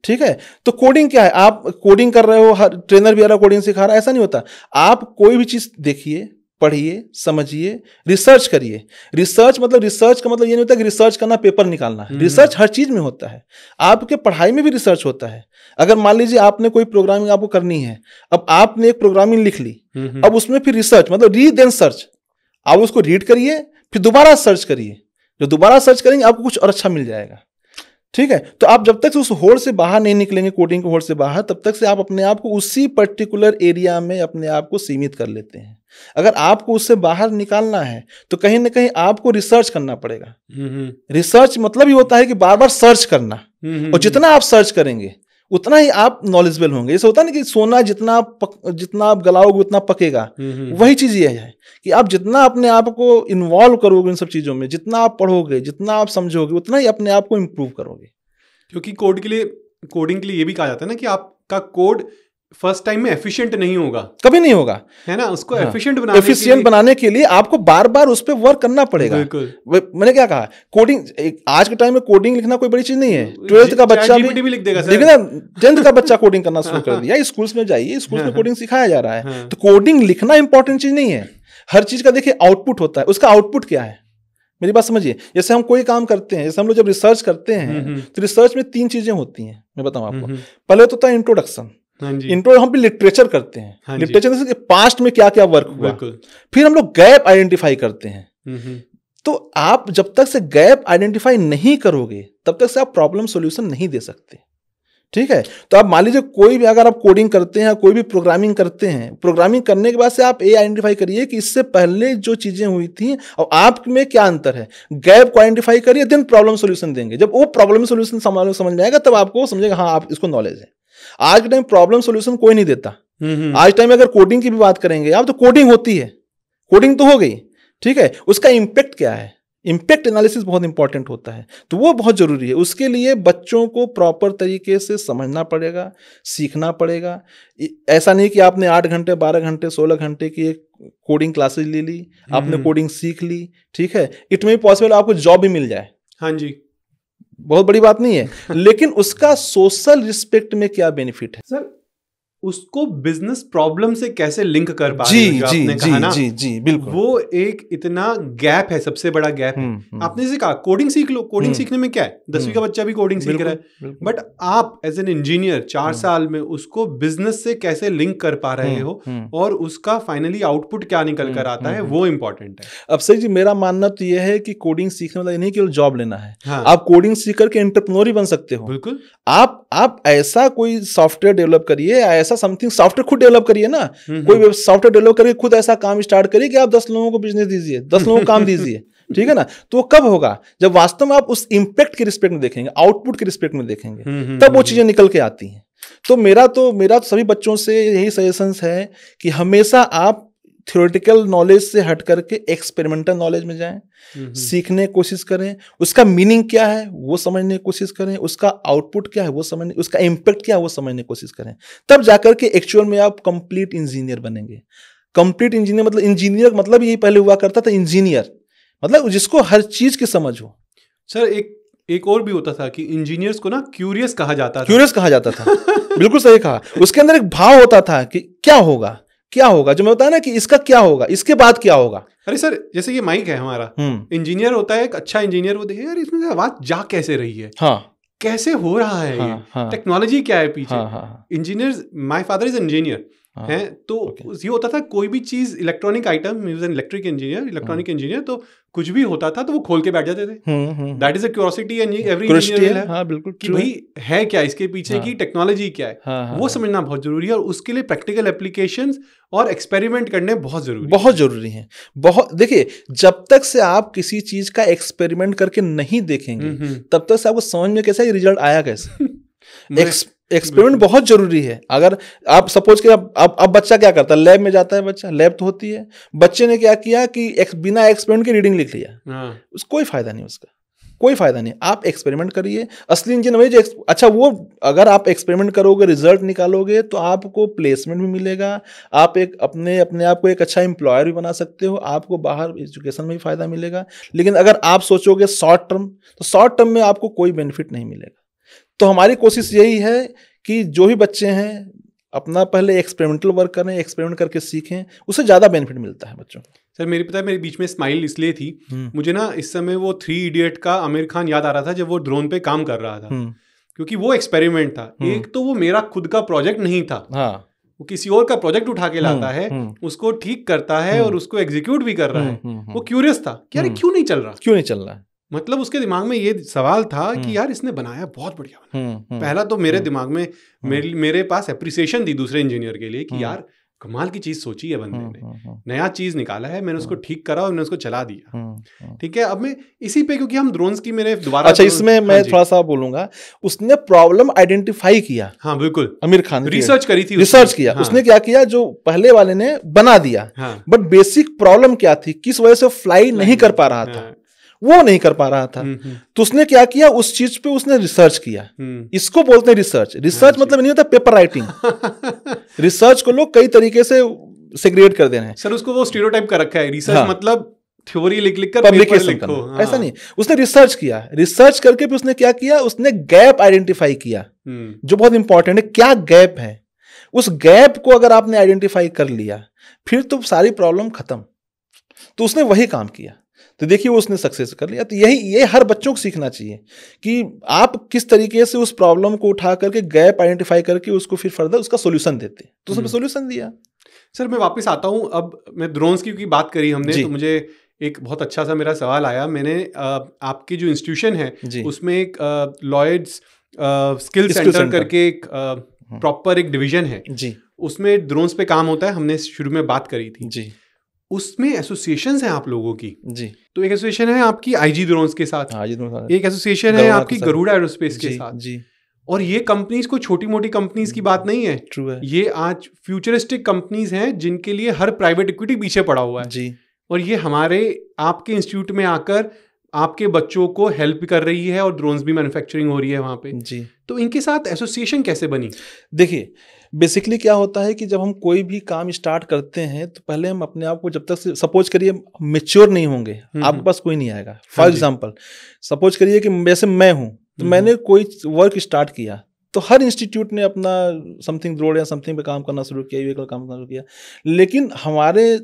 ठीक है, तो कोडिंग क्या है? आप कोडिंग कर रहे हो, हर ट्रेनर भी आ रहा कोडिंग सिखा रहा है, ऐसा नहीं होता। आप कोई भी चीज देखिए, पढ़िए, समझिए, रिसर्च करिए। रिसर्च का मतलब ये नहीं होता कि रिसर्च करना, पेपर निकालना है। रिसर्च हर चीज में होता है, आपके पढ़ाई में भी रिसर्च होता है। अगर मान लीजिए आपने कोई प्रोग्रामिंग आपको करनी है, अब आपने एक प्रोग्रामिंग लिख ली, अब उसमें फिर रिसर्च मतलब रीड देन सर्च। आप उसको रीड करिए, फिर दोबारा सर्च करिए, जो दोबारा सर्च करेंगे आपको कुछ और अच्छा मिल जाएगा। ठीक है, तो आप जब तक से उस होड़ से बाहर नहीं निकलेंगे, कोडिंग के होड़ से बाहर, तब तक से आप अपने आप को उसी पर्टिकुलर एरिया में अपने आप को सीमित कर लेते हैं। अगर आपको उससे बाहर निकालना है तो कहीं ना कहीं आपको रिसर्च करना पड़ेगा। रिसर्च मतलब ही होता है कि बार बार सर्च करना, और जितना आप सर्च करेंगे उतना ही आप नॉलेजेबल होंगे। जैसे होता है ना कि सोना जितना आप गलाओगे उतना पकेगा, वही चीज ये है कि आप जितना अपने आप को इन्वॉल्व करोगे इन सब चीजों में, जितना आप पढ़ोगे, जितना आप समझोगे, उतना ही अपने आप को इम्प्रूव करोगे।
क्योंकि कोडिंग के लिए ये भी कहा जाता है ना कि आपका कोड फर्स्ट टाइम में एफिशिएंट नहीं होगा,
कभी नहीं होगा,
है ना। उसको
एफिशिएंट बनाने के लिए आपको बार बार उस पर वर्क करना पड़ेगा। मैंने क्या कहा, कोडिंग आज के टाइम में कोडिंग लिखना कोई बड़ी चीज नहीं है। 12th का बच्चा भी लिख देगा, 10th का बच्चा कोडिंग करना शुरू कर दिया। स्कूल्स में जाइए, स्कूल्स में कोडिंग सिखाया जा रहा है। तो कोडिंग लिखना इंपॉर्टेंट चीज नहीं है। हर चीज का देखिए आउटपुट होता है, उसका आउटपुट क्या है, मेरी बात समझिए। जैसे हम कोई काम करते हैं, जैसे हम लोग जब रिसर्च करते हैं, तो रिसर्च में 3 चीजें होती हैं, मैं बताऊं आपको। पहले तो होता है इंट्रोडक्शन। इंट्रो हम भी लिटरेचर करते हैं, लिटरेचर जैसे पास्ट में क्या क्या वर्क हुआ। फिर हम लोग गैप आइडेंटिफाई करते हैं। तो आप जब तक से गैप आइडेंटिफाई नहीं करोगे, तब तक से आप प्रॉब्लम सॉल्यूशन नहीं दे सकते। ठीक है, तो आप मान लीजिए कोई भी, अगर आप कोडिंग करते हैं, कोई भी प्रोग्रामिंग करते हैं, प्रोग्रामिंग करने के बाद से आप ये आइडेंटिफाई करिए कि इससे पहले जो चीजें हुई थी और आप में क्या अंतर है। गैप को आइडेंटिफाई करिए, देन प्रॉब्लम सॉल्यूशन देंगे। जब वो प्रॉब्लम सॉल्यूशन समझ में आएगा, तब आपको समझेगा हाँ आप इसको नॉलेज है। आज के टाइम प्रॉब्लम सॉल्यूशन कोई नहीं देता। आज टाइम में अगर कोडिंग की भी बात करेंगे आप, तो कोडिंग होती है, कोडिंग तो हो गई, ठीक है, उसका इंपैक्ट क्या है, इंपैक्ट एनालिसिस बहुत इंपॉर्टेंट होता है, तो वो बहुत जरूरी है। उसके लिए बच्चों को प्रॉपर तरीके से समझना पड़ेगा, सीखना पड़ेगा। ऐसा नहीं कि आपने 8 घंटे 12 घंटे 16 घंटे की एक कोडिंग क्लासेज ले ली, आपने कोडिंग सीख ली, ठीक है, इट में पॉसिबल आपको जॉब भी मिल जाए।
हाँ जी,
बहुत बड़ी बात नहीं है, लेकिन उसका सोशल रिस्पेक्ट में क्या बेनिफिट है
सर, उसको बिजनेस प्रॉब्लम से कैसे लिंक कर पा रहे हैं, जो आपने कहा ना,
जी बिल्कुल,
वो एक इतना गैप है, सबसे बड़ा गैप है। आपने जैसे कहा कोडिंग सीख लो, कोडिंग सीखने में क्या है, 10वीं का बच्चा भी कोडिंग सीख रहा है, बट आप एज एन इंजीनियर 4 साल में उसको बिजनेस से कैसे लिंक कर पा रहे हो, और उसका फाइनली आउटपुट क्या निकल कर आता है, वो इंपॉर्टेंट है।
अब सही जी, मेरा मानना तो यह है कि कोडिंग सीखने वाला नहीं केवल जॉब लेना है। आप कोडिंग सीख करके एंटरप्रेन्योर ही बन सकते हो।
बिल्कुल,
आप ऐसा कोई सॉफ्टवेयर डेवलप करिए, ऐसा समथिंग, सॉफ्टवेयर खुद डेवलप करिए ना, कोई सॉफ्टवेयर डेवलप करके खुद ऐसा काम स्टार्ट करिए कि आप 10 लोगों को बिजनेस दीजिए, 10 लोगों को काम दीजिए, ठीक है ना। तो वो कब होगा, जब वास्तव में आप उस इंपैक्ट के रिस्पेक्ट में देखेंगे, आउटपुट के रिस्पेक्ट में देखेंगे, तब वो चीजें निकल के आती हैं। तो मेरा तो सभी बच्चों से यही सजेशंस है कि हमेशा आप थ्योरेटिकल नॉलेज से हट करके एक्सपेरिमेंटल नॉलेज में जाएं, सीखने की कोशिश करें, उसका मीनिंग क्या है वो समझने की कोशिश करें, उसका आउटपुट क्या है वो समझने, उसका इम्पैक्ट क्या है वो समझने की कोशिश करें, तब जाकर के एक्चुअल में आप कंप्लीट इंजीनियर बनेंगे। कंप्लीट इंजीनियर मतलब यही पहले हुआ करता था, इंजीनियर मतलब जिसको हर चीज की समझ हो।
सर एक और भी होता था कि इंजीनियर्स को ना क्यूरियस कहा जाता
था बिल्कुल सही कहा। उसके अंदर एक भाव होता था कि क्या होगा जो मैं बताया ना कि इसका क्या होगा, इसके बाद क्या होगा।
अरे सर, जैसे ये माइक है हमारा, इंजीनियर होता है, एक अच्छा इंजीनियर, वो देखे यार इसमें से आवाज जा कैसे रही है, कैसे हो रहा है, ये टेक्नोलॉजी क्या है पीछे। Engineer, my father is engineer है, तो ये होता था कोई भी चीज इलेक्ट्रॉनिक आइटम, इलेक्ट्रिक इंजीनियर, तो कुछ भी होता था तो वो खोल के बैठ जाते थे। That is a curiosity and every engineer है।
हाँ, बिल्कुल
कि भाई है क्या इसके पीछे की टेक्नोलॉजी क्या है, वो समझना बहुत जरूरी है, और उसके लिए प्रैक्टिकल एप्लीकेशंस और एक्सपेरिमेंट करने बहुत जरूरी हैं। देखिए, जब तक से आप किसी चीज का एक्सपेरिमेंट करके नहीं देखेंगे तब तक से आपको समझ में कैसा रिजल्ट आया कैसे। एक्सपेरिमेंट बहुत जरूरी है। अगर आप सपोज कि अब बच्चा क्या करता है, लैब में जाता है, बच्चा लैब तो होती है, बच्चे ने क्या किया कि बिना एक्सपेरिमेंट के रीडिंग लिख लिया, कोई फायदा नहीं, उसका कोई फायदा नहीं। आप एक्सपेरिमेंट करिए। असली इंजीनियर वही जो अच्छा, वो अगर आप एक्सपेरिमेंट करोगे, रिजल्ट निकालोगे, तो आपको प्लेसमेंट भी मिलेगा, आप एक अपने आप को एक अच्छा एम्प्लॉयर भी बना सकते हो, आपको बाहर एजुकेशन में भी फायदा मिलेगा। लेकिन अगर आप सोचोगे शॉर्ट टर्म, तो शॉर्ट टर्म में आपको कोई बेनिफिट नहीं मिलेगा। तो हमारी कोशिश यही है कि जो भी बच्चे हैं अपना पहले एक्सपेरिमेंटल वर्क करें, एक्सपेरिमेंट करके सीखें, उससे ज़्यादा बेनिफिट मिलता है बच्चों को। सर मेरे बीच में स्माइल इसलिए थी, मुझे ना इस समय वो 3 इडियट का आमिर खान याद आ रहा था जब वो ड्रोन पे काम कर रहा था, क्योंकि वो एक्सपेरिमेंट था। एक तो वो मेरा खुद का प्रोजेक्ट नहीं था, वो किसी और का प्रोजेक्ट उठा के लाता है, उसको ठीक करता है और उसको एग्जीक्यूट भी कर रहा है। वो क्यूरियस था कि यार क्यों नहीं चल रहा। मतलब उसके दिमाग में ये सवाल था कि यार इसने बनाया बहुत बढ़िया बना। पहला तो मेरे दिमाग में मेरे पास एप्रिसिएशन थी दूसरे इंजीनियर के लिए कि यार कमाल की चीज सोची है बंदे ने, नया चीज निकाला है, मैंने उसको ठीक करा और मैंने उसको चला दिया। ठीक है, अब मैं इसी पे, क्योंकि हम ड्रोन्स की मेरे दोबारा
अच्छा इसमें मैं थोड़ा सा बोलूंगा, उसने प्रॉब्लम आइडेंटिफाई किया।
हाँ बिल्कुल,
आमिर खान
रिसर्च करी थी,
रिसर्च किया। उसने क्या किया, जो पहले वाले ने बना दिया, बट बेसिक प्रॉब्लम क्या थी, किस वजह से फ्लाई नहीं कर पा रहा था, वो नहीं कर पा रहा था। तो उसने क्या किया, उस चीज पे उसने रिसर्च किया। इसको बोलते हैं रिसर्च मतलब नहीं होता पेपर राइटिंग। रिसर्च को लोग कई तरीके से सेग्रीगेट कर देना है।
सर उसको वो स्टीरियोटाइप कर रखा है, रिसर्च मतलब थ्योरी लिख कर
पब्लिकेशन करना। ऐसा नहीं, उसने रिसर्च किया, रिसर्च करके फिर उसने क्या किया, उसने गैप आइडेंटिफाई किया, जो बहुत इंपॉर्टेंट है। क्या गैप है, उस गैप को अगर आपने आइडेंटिफाई कर लिया फिर तो सारी प्रॉब्लम खत्म। तो उसने वही काम किया, तो देखिए वो उसने सक्सेस कर लिया। तो ये हर बच्चों को सीखना चाहिए कि आप किस तरीके से उस प्रॉब्लम को उठा करके गैप आइडेंटिफाई करके उसको फिर फर्दर उसका सॉल्यूशन देते। तो उसने सॉल्यूशन दिया।
सर मैं वापस आता हूँ, अब मैं ड्रोन्स की बात करी हमने, तो मुझे एक बहुत अच्छा सा मेरा सवाल आया। मैंने आपकी जो इंस्टीट्यूशन है उसमें एक लॉयड्स स्किल सेंटर करके एक प्रॉपर एक डिवीजन है जी, उसमें ड्रोन्स पे काम होता है। हमने शुरू में बात करी थी जी, उसमें एसोसिएशंस हैं आप लोगों की जी। तो एक एसोसिएशन है आपकी आईजी ड्रोन्स के साथ, एक एसोसिएशन है आपकी गरुड़ा एरोस्पेस के साथ जी। और ये कंपनीज को छोटी मोटी कंपनीज की बात नहीं है, ट्रू है। ये आज फ्यूचरिस्टिक कंपनीज हैं जिनके लिए हर प्राइवेट इक्विटी पीछे पड़ा हुआ है जी। और ये हमारे आपके इंस्टीट्यूट में आकर आपके बच्चों को हेल्प कर रही है और ड्रोन्स भी मैन्युफैक्चरिंग हो रही है वहाँ पे जी। तो इनके साथ एसोसिएशन कैसे बनी?
देखिए बेसिकली क्या होता है कि जब हम कोई भी काम स्टार्ट करते हैं तो पहले हम अपने आप को, जब तक से सपोज करिए मैच्योर नहीं होंगे, आपके पास कोई नहीं आएगा। फॉर एग्जांपल सपोज करिए कि जैसे मैं हूं, तो मैंने कोई वर्क स्टार्ट किया, तो हर इंस्टीट्यूट ने अपना समथिंग ड्रोन या समथिंग पे काम करना शुरू किया, यूएकल काम करना शुरू किया। लेकिन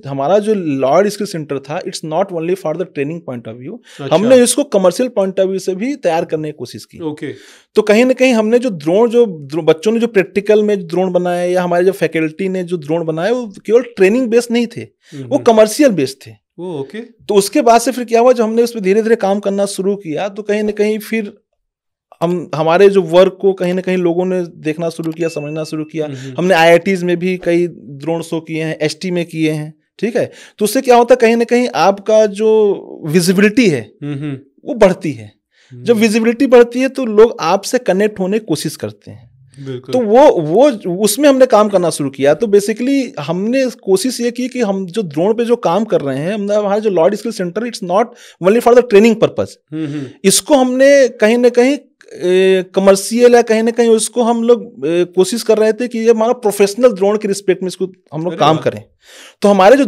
हमारा जो लॉयड स्किल सेंटर था, it's not only for the training point of view, हमने इसको कमर्शियल पॉइंट ऑफ व्यू से भी तैयार करने की कोशिश की। तो कहीं ना कहीं हमने जो बच्चों ने जो प्रैक्टिकल में ड्रोन बनाए या हमारे जो फैकल्टी ने जो ड्रोन बनाए, वो केवल ट्रेनिंग बेस्ड नहीं थे, वो कमर्शियल बेस्ड थे। तो उसके बाद से फिर क्या हुआ, जो हमने उस पर धीरे धीरे काम करना शुरू किया, तो कहीं ना कहीं फिर हमारे जो वर्क को कहीं ना कहीं लोगों ने देखना शुरू किया, समझना शुरू किया। हमने IITs में भी कई ड्रोन शो किए हैं, ST में किए हैं, ठीक है। तो उससे क्या होता है, कहीं ना कहीं आपका जो विजिबिलिटी है वो बढ़ती है। जब विजिबिलिटी बढ़ती है तो लोग आपसे कनेक्ट होने की कोशिश करते हैं। तो वो उसमें हमने काम करना शुरू किया। तो बेसिकली हमने कोशिश ये की कि हम जो ड्रोन पे जो काम कर रहे हैं, हमारा जो Lloyd skill centre, it's not only for the training purpose, इसको हमने कहीं ना कहीं कमर्शियल या कहीं ना कहीं उसको हम लोग कोशिश कर रहे थे कि ये हमारा प्रोफेशनल ड्रोन के रिस्पेक्ट में इसको हम लोग काम करें। तो हमारे जो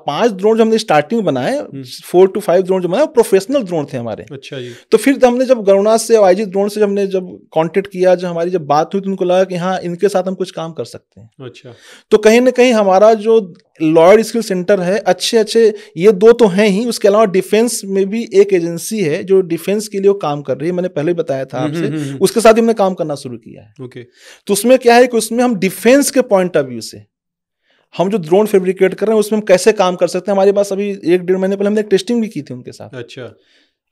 5 ड्रोन जो हमने स्टार्टिंग बनाए, 4 to 5 ड्रोन जो बनाए, प्रोफेशनल ड्रोन थे हमारे।
अच्छा जी।
तो फिर हमने जब गरुणा से, आईजी ड्रोन से हमने जब कांटेक्ट किया, जब हमारी जब बात हुई, तो उनको लगा कि हाँ, इनके साथ हम कुछ काम कर सकते हैं।
अच्छा।
तो कहीं ना कहीं हमारा जो लॉयड स्किल सेंटर है, अच्छे ये 2 तो हैं ही, उसके अलावा डिफेंस में भी एक एजेंसी है जो डिफेंस के लिए काम कर रही है, मैंने पहले बताया था आपसे, उसके साथ हमने काम करना शुरू किया है।
ओके।
तो उसमें क्या है कि उसमें हम डिफेंस के पॉइंट ऑफ व्यू से हम जो ड्रोन फैब्रिकेट कर रहे हैं उसमें हम कैसे काम कर सकते हैं। हमारे पास अभी 1-1.5 महीने पहले हमने एक टेस्टिंग भी की थी उनके साथ।
अच्छा।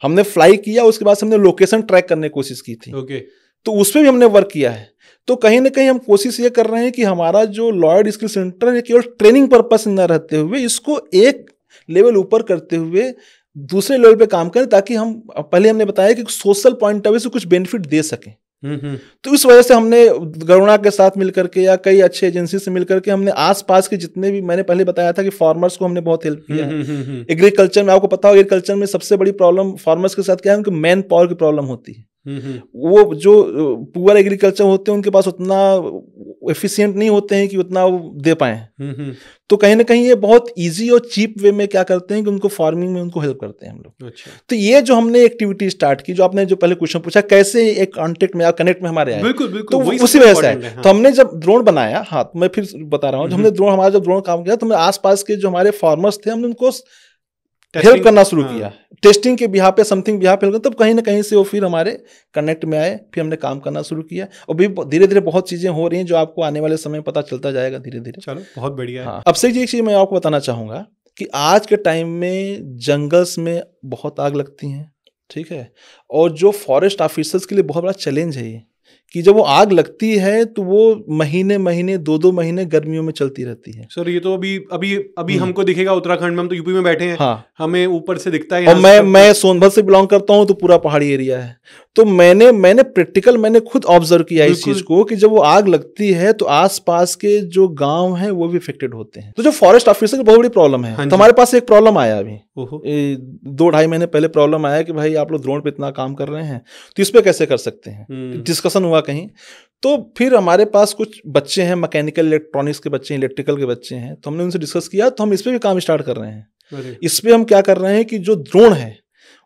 हमने फ्लाई किया, उसके बाद हमने लोकेशन ट्रैक करने की कोशिश की थी।
ओके।
तो उस पर भी हमने वर्क किया है। तो कहीं ना कहीं हम कोशिश ये कर रहे हैं कि हमारा जो लॉयड स्किल सेंटर है, केवल ट्रेनिंग पर्पस न रहते हुए इसको एक लेवल ऊपर करते हुए दूसरे लेवल पे काम करें, ताकि हम, पहले हमने बताया कि सोशल पॉइंट ऑफ व्यू से कुछ बेनिफिट दे सकें। तो इस वजह से हमने गरुणा के साथ मिलकर के या कई अच्छे एजेंसी से मिलकर के हमने आसपास के जितने भी, मैंने पहले बताया था कि फार्मर्स को हमने बहुत हेल्प किया है। एग्रीकल्चर में आपको पता हो, एग्रीकल्चर में सबसे बड़ी प्रॉब्लम फार्मर्स के साथ क्या है, उनकी मैन पावर की प्रॉब्लम होती है। वो जो पुअर एग्रीकल्चर होते हैं उनके पास उतना एफिशिएंट नहीं होते हैं कि उतना वो दे पाए। तो कहीं ना कहीं ये बहुत इजी और चीप वे में क्या करते हैं कि उनको फार्मिंग में उनको हेल्प करते हैं हम लोग।
अच्छा।
तो ये जो हमने एक्टिविटी स्टार्ट की, जो आपने जो पहले क्वेश्चन पूछा कैसे एक कांटेक्ट में या कनेक्ट में हमारे आए,
बिल्कुल बिल्कुल,
तो उसी वजह से है। तो हमने जब ड्रोन बनाया, हाँ मैं फिर बता रहा हूँ, हमने ड्रोन, हमारा जब ड्रोन काम किया तो हमने आसपास के जो हमारे फार्मर्स थे, हमने उनको हेल्प करना शुरू किया, टेस्टिंग के बिहाफ पे, समथिंग बिहाफ पे। तब कहीं ना कहीं से वो फिर हमारे कनेक्ट में आए, फिर हमने काम करना शुरू किया। और भी धीरे धीरे बहुत चीजें हो रही हैं जो आपको आने वाले समय में पता चलता जाएगा धीरे धीरे।
चलो बहुत बढ़िया है।
हाँ, अब से एक चीज मैं आपको बताना चाहूंगा कि आज के टाइम में जंगल्स में बहुत आग लगती हैं, ठीक है, और जो फॉरेस्ट ऑफिसर्स के लिए बहुत बड़ा चैलेंज है ये, कि जब वो आग लगती है तो वो महीने 2-2 महीने गर्मियों में चलती रहती है।
सर ये तो अभी हमको दिखेगा उत्तराखंड में, हम तो यूपी में बैठे हैं।
हाँ,
हमें ऊपर से दिखता है।
और मैं सोनभद्र से बिलोंग करता हूँ, तो पूरा पहाड़ी एरिया है। तो मैंने प्रैक्टिकल मैंने खुद ऑब्जर्व किया इस चीज को कि जब वो आग लगती है तो आसपास के जो गांव हैं वो भी इफेक्टेड होते हैं। तो जो फॉरेस्ट ऑफिसर की बहुत बड़ी प्रॉब्लम है।
हाँ,
तो हमारे पास एक प्रॉब्लम आया अभी 2-2.5 महीने पहले प्रॉब्लम आया कि भाई आप लोग ड्रोन पे इतना काम कर रहे हैं, तो इस पे कैसे कर सकते हैं। डिस्कशन हुआ कहीं, तो फिर हमारे पास कुछ बच्चे हैं, मैकेनिकल इलेक्ट्रॉनिक्स के बच्चे हैं, इलेक्ट्रिकल के बच्चे हैं, तो हमने उनसे डिस्कस किया, तो हम इस पे भी काम स्टार्ट कर रहे हैं। इस पे हम क्या कर रहे हैं कि जो ड्रोन है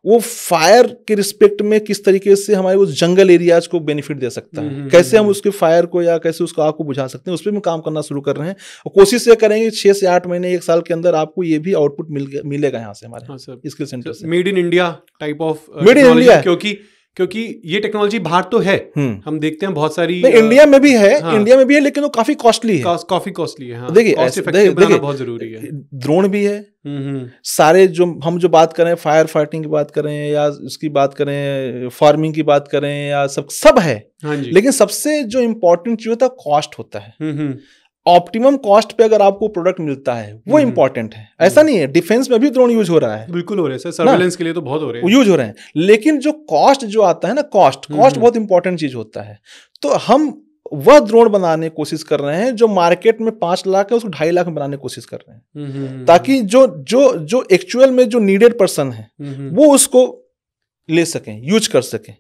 वो फायर के रिस्पेक्ट में किस तरीके से हमारे उस जंगल एरियाज को बेनिफिट दे सकता है, कैसे हम उसके फायर को या कैसे उसको आग को बुझा सकते हैं, उस पर भी काम करना शुरू कर रहे हैं। और कोशिश ये करेंगे 6 से 8 महीने 1 साल के अंदर आपको ये भी आउटपुट मिलेगा यहाँ से हमारे स्किल सेंटर से।
Made in India type of
made in India,
क्योंकि ये टेक्नोलॉजी बाहर तो है, हम देखते हैं बहुत सारी
इंडिया में भी है। हाँ, इंडिया में भी है, लेकिन वो काफी कॉस्टली है।
काफी कॉस्टली है। हाँ,
देखिए
बहुत जरूरी है।
ड्रोन भी है, सारे जो हम जो बात करें, फायर फाइटिंग की बात करें या उसकी बात करें, फार्मिंग की बात करें, या सब है।
हाँ जी।
लेकिन सबसे जो इम्पोर्टेंट चीज होता है कॉस्ट होता है। ऑप्टिमम कॉस्ट पे अगर आपको प्रोडक्ट मिलता है वो इंपॉर्टेंट है। ऐसा नहीं है, डिफेंस में भी ड्रोन यूज हो रहा है,
बिल्कुल हो रहा है सर, सर्वेलेंस के लिए तो बहुत हो रहे हैं,
यूज हो रहे हैं। लेकिन जो कॉस्ट जो आता है ना, कॉस्ट बहुत इंपॉर्टेंट चीज होता है। तो हम वह ड्रोन बनाने की कोशिश कर रहे हैं जो मार्केट में 5 लाख है उसको 2.5 लाख में बनाने की कोशिश कर रहे हैं, ताकि जो एक्चुअल में जो नीडेड पर्सन है वो उसको ले सकें, यूज कर सकें।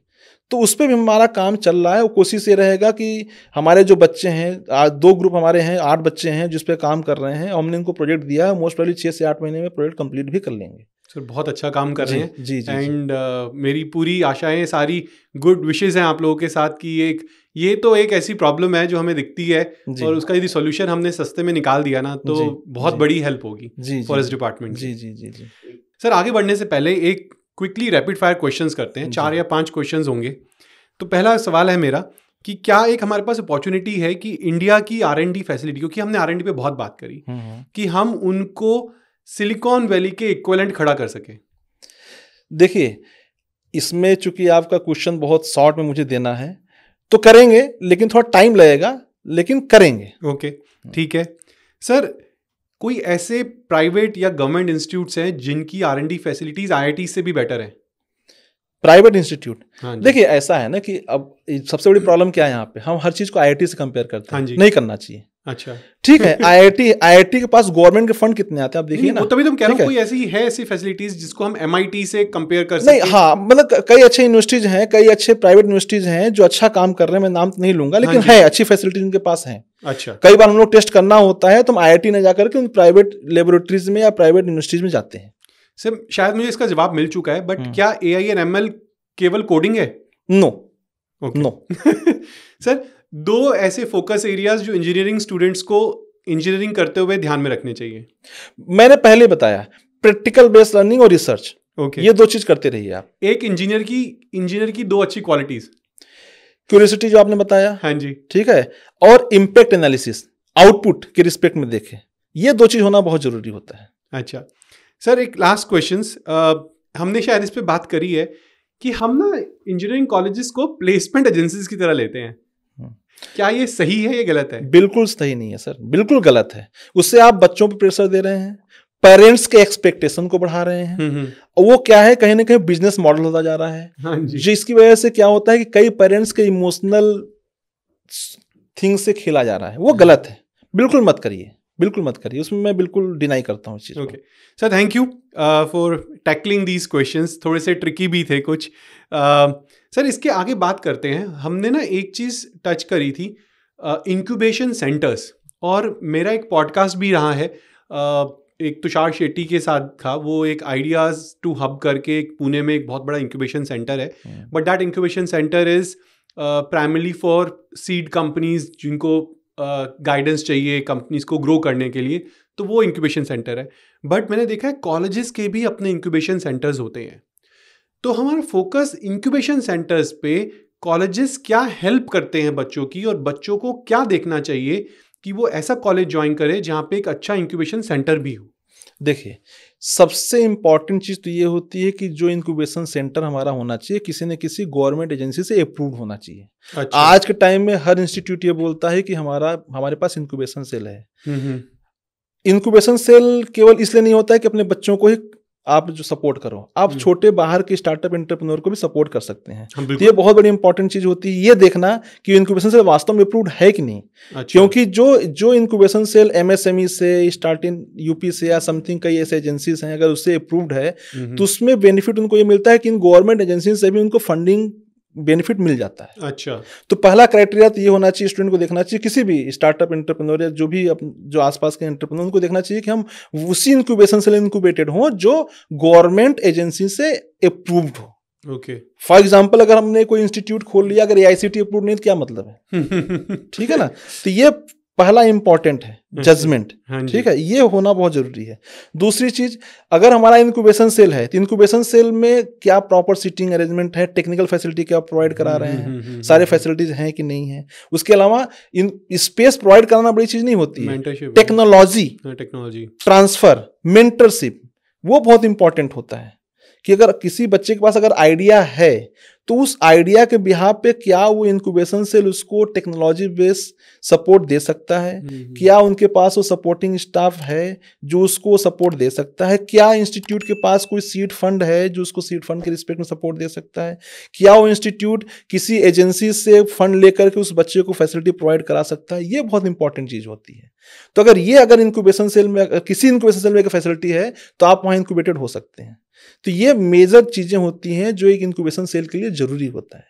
तो उस पर भी हमारा काम चल रहा है। वो कोशिश ये रहेगा कि हमारे जो बच्चे हैं, 2 ग्रुप हमारे हैं, 8 बच्चे हैं जिस पे काम कर रहे हैं। हमने उनको प्रोजेक्ट दिया है, मोस्ट प्रोबेबली 6 से 8 महीने में प्रोजेक्ट कंप्लीट भी कर लेंगे।
सर बहुत अच्छा काम कर रहे हैं।
जी।
एंड मेरी पूरी आशाएं, सारी गुड विशेज हैं आप लोगों के साथ कि ये तो एक ऐसी प्रॉब्लम है जो हमें दिखती है, और उसका यदि सॉल्यूशन हमने सस्ते में निकाल दिया ना तो बहुत बड़ी हेल्प होगी फॉरेस्ट डिपार्टमेंट की।
जी।
सर आगे बढ़ने से पहले एक क्विकली रैपिड फायर क्वेश्चंस करते हैं। 4 या 5 क्वेश्चंस होंगे। तो पहला सवाल है मेरा कि क्या एक हमारे पास अपॉर्चुनिटी है कि इंडिया की R&D फैसिलिटी, क्योंकि हमने R&D पे बहुत बात करी, कि हम उनको सिलिकॉन वैली के इक्विवेलेंट खड़ा कर सकें।
देखिए, इसमें चूंकि आपका क्वेश्चन बहुत शॉर्ट में मुझे देना है, तो करेंगे, लेकिन थोड़ा टाइम लगेगा, लेकिन करेंगे।
ओके, ठीक है। सर कोई ऐसे प्राइवेट या गवर्नमेंट इंस्टीट्यूट्स हैं जिनकी R&D फैसिलिटीज IIT से भी बेटर है?
प्राइवेट इंस्टीट्यूट,
हाँ जी।
देखिए ऐसा है ना कि अब सबसे बड़ी प्रॉब्लम क्या है यहाँ पे, हम हर चीज को आईआईटी से कंपेयर करते
हाँ
हैं,
जी।
नहीं करना चाहिए।
अच्छा,
ठीक है, आईआईटी के पास गवर्नमेंट के फंड कितने आते हैं आप देखिए ना।
वो तभी तो मैं कह रहा
ठीक
हूँ,
है?
कोई ऐसी है ऐसी फैसिलिटीज जिसको हम MIT से कंपेयर कर
नहीं,
सकें?
हाँ, मतलब कई अच्छे यूनिवर्सिटीज हैं, कई अच्छे प्राइवेट यूनिवर्सिटीज हैं जो अच्छा काम कर रहे हैं, मैं नाम तो नहीं लूंगा, लेकिन
जी।
है अच्छी फैसिलिटीज उनके पास हैं।
अच्छा,
कई बार हम लोग टेस्ट करना होता है तो हम आईआईटी न जाकर के उन प्राइवेट लेबोरेटरीज में या प्राइवेट यूनिवर्सिटीज में जाते हैं।
सर शायद मुझे इसका जवाब मिल चुका है, बट क्या AI और ML केवल कोडिंग है?
No,
okay.
नो।
सर, 2 ऐसे फोकस एरियाज जो इंजीनियरिंग स्टूडेंट्स को इंजीनियरिंग करते हुए ध्यान में रखने चाहिए।
मैंने पहले बताया, प्रैक्टिकल बेस्ड लर्निंग और रिसर्च,
ओके।
ये 2 चीज करते रहिए आप।
एक इंजीनियर की 2 अच्छी क्वालिटीज।
क्यूरियोसिटी जो आपने बताया,
हाँ जी।
ठीक है, और इम्पैक्ट एनालिसिस, आउटपुट के रिस्पेक्ट में देखें, ये 2 चीज होना बहुत जरूरी होता है।
अच्छा सर, एक लास्ट क्वेश्चंस, हमने शायद इस पे बात करी है कि हम ना इंजीनियरिंग कॉलेजेस को प्लेसमेंट एजेंसीज की तरह लेते हैं। क्या ये सही है या गलत है?
बिल्कुल सही नहीं है सर, बिल्कुल गलत है। उससे आप बच्चों पर प्रेशर दे रहे हैं, पेरेंट्स के एक्सपेक्टेशन को बढ़ा रहे हैं, और वो क्या है, कहीं ना कहीं बिजनेस मॉडल होता जा रहा है।
हाँ जी।
जिसकी वजह से क्या होता है कि कई पेरेंट्स के इमोशनल थिंग्स से खेला जा रहा है, वो गलत है। बिल्कुल मत करिए, बिल्कुल मत करिए, उसमें मैं बिल्कुल डिनाई करता हूँ इस चीज़ को।
Okay sir, thank you for tackling these questions, थोड़े से ट्रिकी भी थे कुछ। सर इसके आगे बात करते हैं। हमने ना एक चीज़ टच करी थी, इंक्यूबेशन सेंटर्स, और मेरा एक पॉडकास्ट भी रहा है, एक तुषार शेट्टी के साथ था, वो एक आइडियाज़ टू हब करके एक पुणे में एक बहुत बड़ा इंक्यूबेशन सेंटर है, but that incubation centre is primarily for seed companies जिनको गाइडेंस चाहिए कंपनीज को ग्रो करने के लिए, तो वो इंक्यूबेशन सेंटर है। बट मैंने देखा है कॉलेजेस के भी अपने इंक्यूबेशन सेंटर्स होते हैं, तो हमारा फोकस इंक्यूबेशन सेंटर्स पे कॉलेजेस क्या हेल्प करते हैं बच्चों की, और बच्चों को क्या देखना चाहिए कि वो ऐसा कॉलेज ज्वाइन करे जहाँ पे एक अच्छा इंक्यूबेशन सेंटर भी हो।
देखिए, सबसे इंपॉर्टेंट चीज़ तो ये होती है कि जो इंक्यूबेशन सेंटर हमारा होना चाहिए किसी न किसी गवर्नमेंट एजेंसी से अप्रूव होना चाहिए।
अच्छा।
आज के टाइम में हर इंस्टीट्यूट ये बोलता है कि हमारे पास इंक्यूबेशन सेल है। इंक्यूबेशन सेल केवल इसलिए नहीं होता है कि अपने बच्चों को ही आप जो सपोर्ट करो, आप छोटे बाहर के स्टार्टअप एंटरप्रेन्योर को भी सपोर्ट कर सकते हैं। तो ये बहुत बड़ी इंपॉर्टेंट चीज होती है, ये देखना कि इंक्यूबेशन सेल वास्तव में अप्रूव्ड है कि नहीं।
अच्छा।
क्योंकि जो इंक्यूबेशन सेल MSME से, स्टार्टिंग यूपी से या समथिंग कई ऐसे एजेंसीज हैं, अगर उससे अप्रूव्ड है तो उसमें बेनिफिट उनको ये मिलता है कि इन गवर्नमेंट एजेंसी से भी उनको फंडिंग बेनिफिट मिल जाता है।
अच्छा।
तो पहला क्राइटेरिया तो ये होना चाहिए, स्टूडेंट को देखना चाहिए, किसी भी स्टार्टअप एंटरप्रेन्योर या जो भी जो आसपास के एंटरप्रेन्योर, उनको देखना चाहिए कि हम उसी इंक्यूबेशन से इंक्यूबेटेड हों जो गवर्नमेंट एजेंसी से अप्रूव्ड हो।
ओके।
फॉर एग्जांपल, अगर हमने कोई इंस्टीट्यूट खोल लिया, अगर AICTE अप्रूव नहीं, तो क्या मतलब है? ठीक है ना। तो ये पहला इंपॉर्टेंट है, जजमेंट। ठीक है, ये होना बहुत जरूरी है। दूसरी चीज, अगर हमारा इंक्यूबेशन सेल है तो इंक्यूबेशन सेल में क्या प्रॉपर सीटिंग अरेंजमेंट है, टेक्निकल फैसिलिटी क्या प्रोवाइड करा रहे हैं, सारे फैसिलिटीज हैं कि नहीं है। उसके अलावा स्पेस प्रोवाइड कराना बड़ी चीज नहीं होती है, टेक्नोलॉजी ट्रांसफर, मेंटरशिप, वो बहुत इंपॉर्टेंट होता है कि अगर किसी बच्चे के पास अगर आइडिया है तो उस आइडिया के बिहाफ पे क्या वो इंक्यूबेशन सेल उसको टेक्नोलॉजी बेस्ड सपोर्ट दे सकता है, क्या उनके पास वो सपोर्टिंग स्टाफ है जो उसको सपोर्ट दे सकता है, क्या इंस्टीट्यूट के पास कोई सीड फंड है जो उसको सीड फंड के रिस्पेक्ट में सपोर्ट दे सकता है, क्या वो इंस्टीट्यूट किसी एजेंसी से फंड लेकर के उस बच्चे को फैसिलिटी प्रोवाइड करा सकता है। ये बहुत इंपॉर्टेंट चीज होती है। तो अगर इंक्यूबेशन सेल में, किसी इंक्यूबेशन सेल में फैसिलिटी है तो आप वहाँ इंक्यूबेटेड हो सकते हैं। तो ये मेजर चीजें होती हैं जो एक इंक्यूबेशन सेल के लिए जरूरी होता है,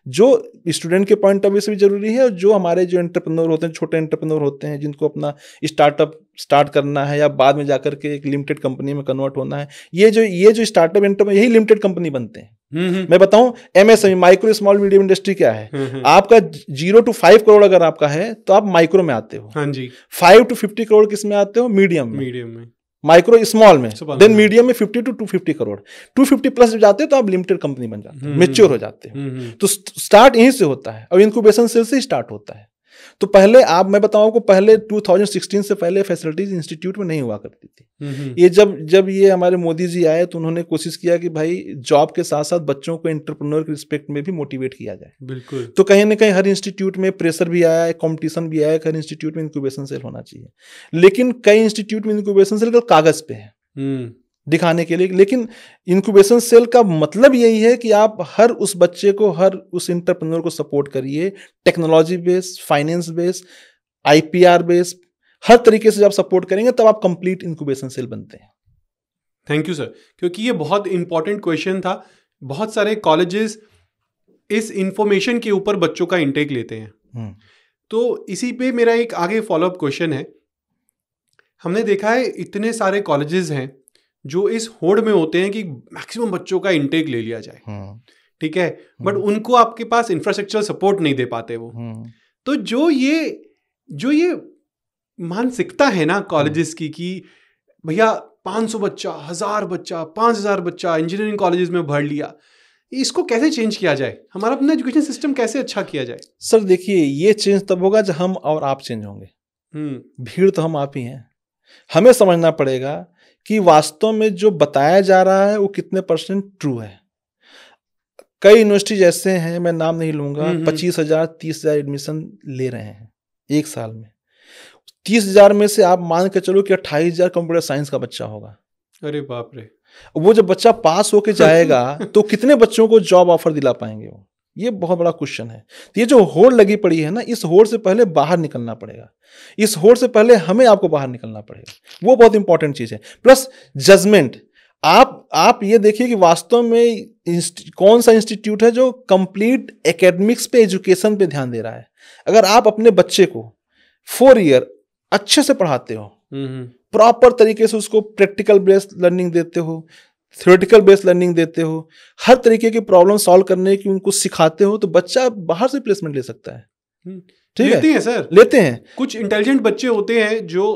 जो स्टूडेंट के पॉइंट ऑफ व्यू से भी जरूरी है, और जो हमारे जो एंटरप्रेन्योर होते हैं, छोटे एंटरप्रेन्योर होते हैं जिनको अपना स्टार्टअप स्टार्ट करना है या बाद में जाकर के एक लिमिटेड कंपनी में कन्वर्ट होना है, ये जो स्टार्टअप एंटरप्रेन्योर यही लिमिटेड कंपनी बनते हैं। मैं बताऊं, MSME micro small medium industry क्या है, आपका 0 to 5 करोड़ अगर आपका है तो आप माइक्रो में आते हो।
हाँ जी।
5 to 50 करोड़ किस में आते हो? मीडियम में। माइक्रो स्मॉल में, देन मीडियम में 50 to 250 करोड़, 250 प्लस जब जाते हो तो आप लिमिटेड कंपनी बन जाते हो, मेच्योर हो जाते हो। तो स्टार्ट यहीं से होता है और इंक्यूबेशन सेल से स्टार्ट होता है। तो पहले मैं बताऊं आपको, पहले 2016 से पहले फैसिलिटीज इंस्टीट्यूट में नहीं हुआ करती थी। ये जब ये हमारे मोदी जी आए तो उन्होंने कोशिश किया कि भाई जॉब के साथ साथ बच्चों को एंटरप्रेन्योर के रिस्पेक्ट में भी मोटिवेट किया जाए।
बिल्कुल।
तो कहीं ना कहीं हर इंस्टीट्यूट में प्रेशर भी आया है, कॉम्पिटिशन भी आया है, हर इंस्टीट्यूट में इंक्यूबेशन सेल होना चाहिए। लेकिन कई इंस्टीट्यूट में इंक्यूबेशन सेल कागज पे है, दिखाने के लिए। लेकिन इंक्यूबेशन सेल का मतलब यही है कि आप हर उस बच्चे को, हर उस इंटरप्रेन्योर को सपोर्ट करिए, technology based, finance based, IPR based, हर तरीके से जब आप सपोर्ट करेंगे तब आप कंप्लीट इंक्यूबेशन सेल बनते हैं।
थैंक यू सर, क्योंकि ये बहुत इंपॉर्टेंट क्वेश्चन था। बहुत सारे कॉलेजेस इस इंफॉर्मेशन के ऊपर बच्चों का इंटेक लेते हैं। तो इसी पे मेरा एक आगे फॉलोअप क्वेश्चन है। हमने देखा है इतने सारे कॉलेजेस हैं जो इस होड़ में होते हैं कि मैक्सिमम बच्चों का इंटेक ले लिया जाए, ठीक है, बट उनको आपके पास इंफ्रास्ट्रक्चर सपोर्ट नहीं दे पाते वो। तो जो ये मानसिकता है ना कॉलेजेस की कि भैया 500 बच्चा, 1000 बच्चा, 5000 बच्चा इंजीनियरिंग कॉलेजेस में भर लिया, इसको कैसे चेंज किया जाए? हमारा अपना एजुकेशन सिस्टम कैसे अच्छा किया जाए?
सर देखिए, ये चेंज तब होगा जब हम और आप चेंज होंगे। भीड़ तो हम आप ही हैं। हमें समझना पड़ेगा कि वास्तव में जो बताया जा रहा है वो कितने % ट्रू है। कई यूनिवर्सिटीज ऐसे हैं, मैं नाम नहीं लूंगा, 25,000 30,000 एडमिशन ले रहे हैं एक साल में। 30,000 में से आप मान के चलो कि 28,000 कंप्यूटर साइंस का बच्चा होगा।
अरे बाप रे।
वो जब बच्चा पास होके जाएगा तो कितने बच्चों को जॉब ऑफर दिला पाएंगे वो? ये बहुत बड़ा क्वेश्चन है। तो ये जो होड़ लगी पड़ी है ना, इस होड़ से पहले बाहर निकलना पड़ेगा। इस होड़ से पहले हमें आपको बाहर निकलना पड़ेगा, वो बहुत इंपॉर्टेंट चीज है। प्लस जजमेंट, आप ये देखिए कि वास्तव में कौन सा इंस्टीट्यूट है जो कंप्लीट एकेडमिक्स पे, एजुकेशन पे ध्यान दे रहा है। अगर आप अपने बच्चे को 4 ईयर अच्छे से पढ़ाते हो, प्रॉपर तरीके से उसको प्रैक्टिकल बेस्ड लर्निंग देते हो, थ्योरेटिकल बेस्ड लर्निंग देते हो, हर तरीके की प्रॉब्लम सॉल्व करने की उनको सिखाते हो, तो बच्चा बाहर से प्लेसमेंट ले सकता है। ठीक है,
लेते हैं सर,
लेते हैं।
कुछ इंटेलिजेंट बच्चे होते हैं जो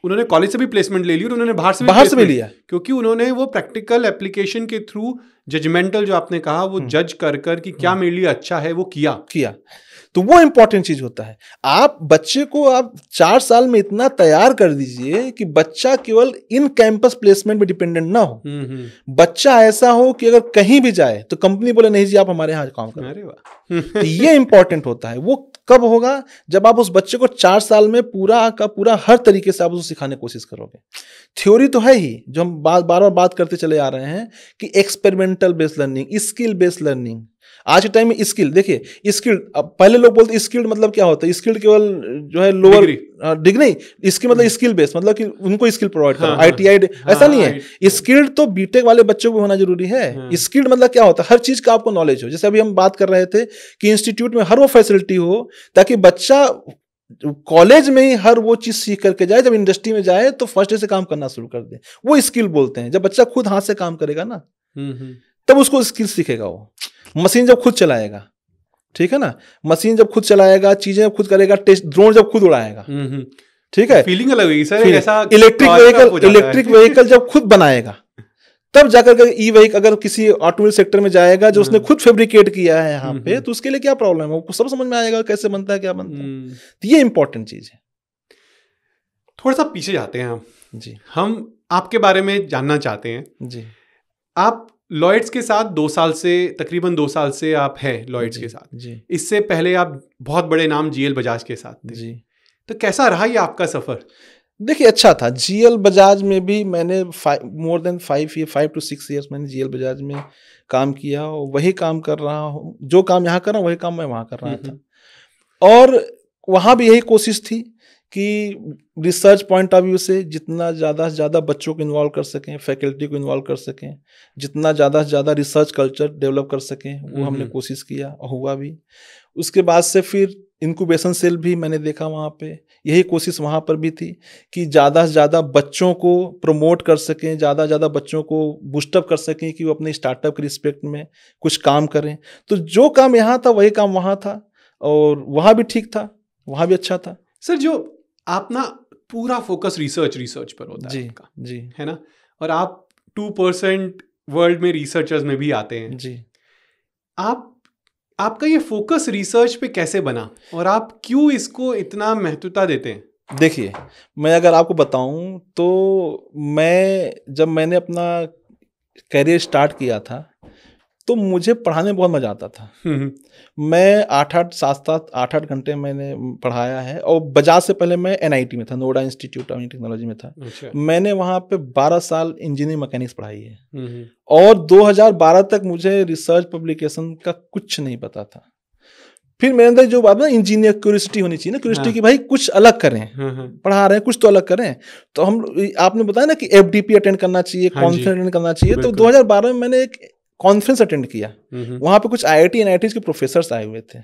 उन्होंने कॉलेज से भी प्लेसमेंट ले ली और उन्होंने बाहर से भी लिया, क्योंकि उन्होंने वो प्रैक्टिकल एप्लीकेशन के थ्रू जजमेंटल, जो आपने कहा, वो जज कर कि क्या मेरे लिए अच्छा है, वो किया।
तो वो इंपॉर्टेंट चीज होता है। आप बच्चे को आप 4 साल में इतना तैयार कर दीजिए कि बच्चा केवल इन कैंपस प्लेसमेंट पे डिपेंडेंट ना हो। बच्चा ऐसा हो कि अगर कहीं भी जाए तो कंपनी बोले नहीं जी आप हमारे यहाँ काम करें।
अरे वाह।
तो ये इंपॉर्टेंट होता है। वो कब होगा? जब आप उस बच्चे को 4 साल में पूरा का पूरा हर तरीके से आप उसको सिखाने की कोशिश करोगे। थ्योरी तो है ही, जो हम बार बार बात करते चले आ रहे हैं कि experimental based learning, skill based learning. आज के टाइम में स्किल देखिए, स्किल, पहले लोग बोलते स्किल्ड मतलब क्या होता है? स्किल्ड केवल जो है लोअर डिग्री, इसकी मतलब स्किल बेस्ड मतलब कि उनको स्किल प्रोवाइड करो, ITI, ऐसा नहीं है। स्किल्ड तो बीटेक वाले बच्चों को होना जरूरी है। स्किल्ड मतलब क्या होता है? हर चीज का आपको नॉलेज हो। जैसे अभी हम बात कर रहे थे कि इंस्टीट्यूट में हर वो फैसिलिटी हो ताकि बच्चा कॉलेज में ही हर वो चीज सीख करके जाए, जब इंडस्ट्री में जाए तो फर्स्ट डे से काम करना शुरू कर दे। वो स्किल बोलते हैं। जब बच्चा खुद हाथ से काम करेगा ना, तब उसको स्किल सीखेगा। वो मशीन जब खुद चलाएगा, ठीक है ना, मशीन जब खुद चलाएगा, चीजें जब खुद करेगा, टेस्ट ड्रोन जब खुद उड़ाएगा, ठीक है,
फीलिंग अलग होगी सर। ऐसा
इलेक्ट्रिक व्हीकल जब खुद बनाएगा, तब जाकर ई व्हीकल अगर किसी ऑटोमोबाइल सेक्टर में जाएगा जो उसने खुद फैब्रिकेट किया है यहाँ पे, तो उसके लिए क्या प्रॉब्लम है? वो सब समझ में आएगा कैसे बनता है, क्या बनता है। तो ये इंपॉर्टेंट चीज है।
थोड़ा सा पीछे जाते हैं हम आपके बारे में जानना चाहते हैं जी। आप लॉयड्स के साथ 2 साल से, तकरीबन 2 साल से आप हैं लॉयड्स के साथ जी। इससे पहले आप बहुत बड़े नाम GL बजाज के साथ थे जी। तो कैसा रहा ये आपका सफर?
देखिए, अच्छा था। GL बजाज में भी मैंने मोर देन 5 to 6 years मैंने GL बजाज में काम किया, और वही काम कर रहा हूँ। जो काम यहाँ कर रहा हूँ वही काम मैं वहाँ कर रहा था। और वहाँ भी यही कोशिश थी कि रिसर्च पॉइंट ऑफ व्यू से जितना ज़्यादा से ज़्यादा बच्चों को इन्वॉल्व कर सकें, फैकल्टी को इन्वॉल्व कर सकें, जितना ज़्यादा से ज़्यादा रिसर्च कल्चर डेवलप कर सकें, वो हमने कोशिश किया और हुआ भी। उसके बाद से फिर इंक्यूबेशन सेल भी मैंने देखा वहाँ पे। यही कोशिश वहाँ पर भी थी कि ज़्यादा से ज़्यादा बच्चों को प्रमोट कर सकें, ज़्यादा से ज़्यादा बच्चों को बूस्टअप कर सकें कि वो अपने स्टार्टअप के रिस्पेक्ट में कुछ काम करें। तो जो काम यहाँ था वही काम वहाँ था, और वहाँ भी ठीक था, वहाँ भी अच्छा था।
सर, जो आप ना पूरा फोकस रिसर्च पर होता है आपका, जी, है ना, और आप 2% वर्ल्ड में रिसर्चर्स में भी आते हैं जी। आपका ये फोकस रिसर्च पे कैसे बना, और आप क्यों इसको इतना महत्वता देते हैं?
देखिए, मैं अगर आपको बताऊं तो जब मैंने अपना करियर स्टार्ट किया था तो मुझे पढ़ाने में बहुत मजा आता था। मैं 8-8 घंटे मैंने पढ़ाया है, और बजाज से पहले मैं NIT में था, नोएडा इंस्टीट्यूट ऑफ टेक्नोलॉजी में था।
अच्छा।
मैंने वहाँ पे 12 साल इंजीनियरिंग मैकेनिक्स पढ़ाई है, और 2012 तक मुझे रिसर्च पब्लिकेशन का कुछ नहीं पता था। फिर मेरे अंदर जो बात ना, इंजीनियर क्यूरियोसिटी होनी चाहिए ना, क्यूरियोसिटी की भाई कुछ अलग करें, पढ़ा रहे हैं कुछ तो अलग करें। तो हम, आपने बताया ना कि FDP अटेंड करना चाहिए, कॉन्फ्रेंस अटेंड करना चाहिए, तो 2012 में मैंने एक कॉन्फ्रेंस अटेंड किया। वहां पे कुछ IIT NIT के प्रोफेसर्स आए हुए थे,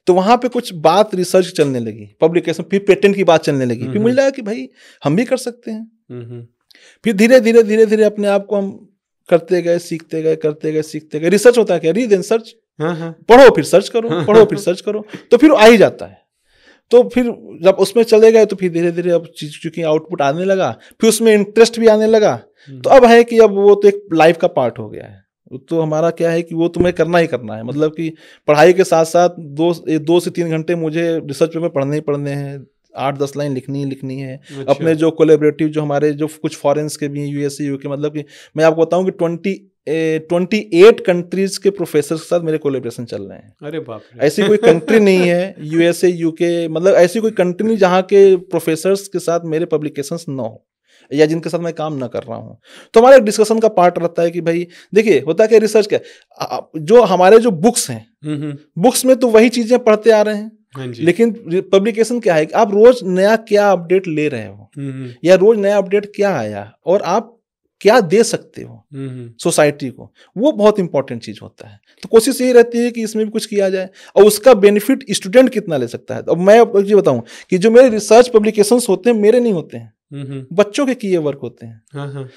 तो वहां पे कुछ बात रिसर्च चलने लगी, पब्लिकेशन, फिर पेटेंट की बात चलने लगी। फिर मुझे लगा कि भाई हम भी कर सकते हैं। फिर धीरे धीरे अपने आप को हम करते गए, सीखते गए, करते गए, सीखते गए। रिसर्च होता है क्या, रीड देन सर्च, पढ़ो फिर सर्च करो, पढ़ो फिर सर्च करो, तो फिर आ ही जाता है। तो फिर जब उसमें चले गए तो फिर धीरे धीरे अब चूंकि आउटपुट आने लगा, फिर उसमें इंटरेस्ट भी आने लगा, तो अब है कि अब वो तो एक लाइफ का पार्ट हो गया है। तो हमारा क्या है कि वो तुम्हें करना ही करना है, मतलब कि पढ़ाई के साथ साथ 2 से 3 घंटे मुझे रिसर्च पेपर पढ़ने ही पढ़ने हैं, 8-10 लाइन लिखनी है। अच्छा। अपने जो कोलैबोरेटिव, जो हमारे जो कुछ फॉरेन्स के भी हैं, USA UK, मतलब कि मैं आपको बताऊं कि 28 कंट्रीज के प्रोफेसर के साथ मेरे कोलैबोरेशन चल रहे हैं।
अरे बाप रे।
ऐसी कोई कंट्री नहीं है USA UK, मतलब ऐसी कोई कंट्री नहीं जहाँ के प्रोफेसर्स के साथ मेरे पब्लिकेशंस ना हो, या जिनके साथ मैं काम ना कर रहा हूँ। तो हमारा एक डिस्कशन का पार्ट रहता है कि भाई देखिए होता क्या, रिसर्च क्या, जो हमारे जो बुक्स हैं, बुक्स में तो वही चीजें पढ़ते आ रहे हैं, लेकिन पब्लिकेशन क्या है कि आप रोज नया क्या अपडेट ले रहे हो, या रोज नया अपडेट क्या आया और आप क्या दे सकते हो सोसाइटी को, वो बहुत इंपॉर्टेंट चीज होता है। तो कोशिश यही रहती है कि इसमें भी कुछ किया जाए, और उसका बेनिफिट स्टूडेंट कितना ले सकता है। अब मैं ये बताऊं कि जो मेरे रिसर्च पब्लिकेशंस होते हैं, मेरे नहीं होते हैं, बच्चों के किए वर्क होते हैं।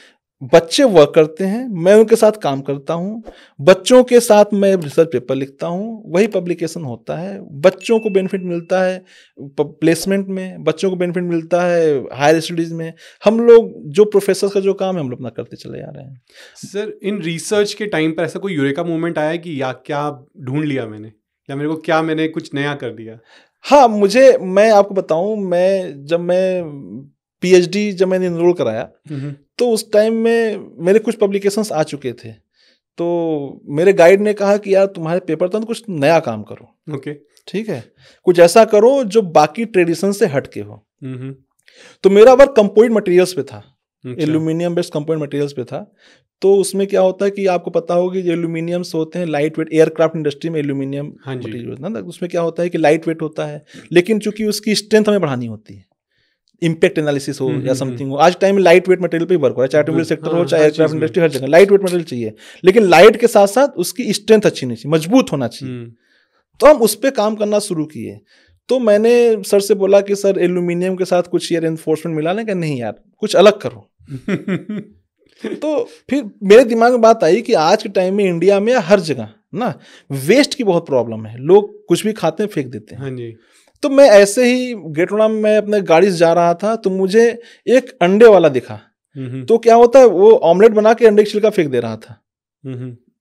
बच्चे वर्क करते हैं, मैं उनके साथ काम करता हूं, बच्चों के साथ मैं रिसर्च पेपर लिखता हूं, वही पब्लिकेशन होता है। बच्चों को बेनिफिट मिलता है प्लेसमेंट में, बच्चों को बेनिफिट मिलता है हायर स्टडीज में। हम लोग जो प्रोफेसर का जो काम है हम लोग अपना करते चले जा रहे हैं।
सर, इन रिसर्च के टाइम पर ऐसा कोई यूरेका मूवमेंट आया कि या क्या ढूंढ लिया मैंने, या मेरे को क्या मैंने कुछ नया कर दिया?
हाँ, मैं आपको बताऊं, जब मैं PhD जब मैंने इनरोल कराया, तो उस टाइम में मेरे कुछ पब्लिकेशंस आ चुके थे। तो मेरे गाइड ने कहा कि यार तुम्हारे पेपर तो कुछ नया काम करो।
ओके,
ठीक है, कुछ ऐसा करो जो बाकी ट्रेडिशन से हटके हो। तो मेरा वर्क कंपोजिट मटेरियल्स पे था, एल्यूमिनियम बेस्ड कंपोजिट मटेरियल्स पे था। तो उसमें क्या होता है कि आपको पता होगा जो एल्यूमिनियम्स होते हैं लाइट वेट, एयरक्राफ्ट इंडस्ट्री में एल्यूमिनियम मटेरियल ना, उसमें क्या होता है कि लाइट वेट होता है, लेकिन चूंकि उसकी स्ट्रेंथ हमें बढ़ानी होती है, इम्पैक्ट एनालिसिस हो या समथिंग हो। आज टाइम में लाइट वेट मटेरियल पे वर्क हो रहा है, चाहे ऑटोमोबाइल सेक्टर हो, चाहे एयरक्राफ्ट इंडस्ट्री, हर जगह लाइट वेट मटेरियल चाहिए, लेकिन लाइट के साथ साथ उसकी स्ट्रेंथ अच्छी नहीं चाहिए, मजबूत होना चाहिए। तो हम उस पर काम करना शुरू किए। तो मैंने सर से बोला कि सर एल्यूमिनियम के साथ कुछ ये रेनफोर्समेंट मिला लें, क्या नहीं यार कुछ अलग करो। तो फिर मेरे दिमाग में बात आई कि आज के टाइम में इंडिया में हर जगह ना वेस्ट की बहुत प्रॉब्लम है, लोग कुछ भी खाते हैं फेंक देते हैं।
हाँ जी।
तो मैं ऐसे ही गेटोड़ा में मैं अपने गाड़ी से जा रहा था, तो मुझे एक अंडे वाला दिखा। तो क्या होता है, वो ऑमलेट बना के अंडे की छिलका फेंक दे रहा था,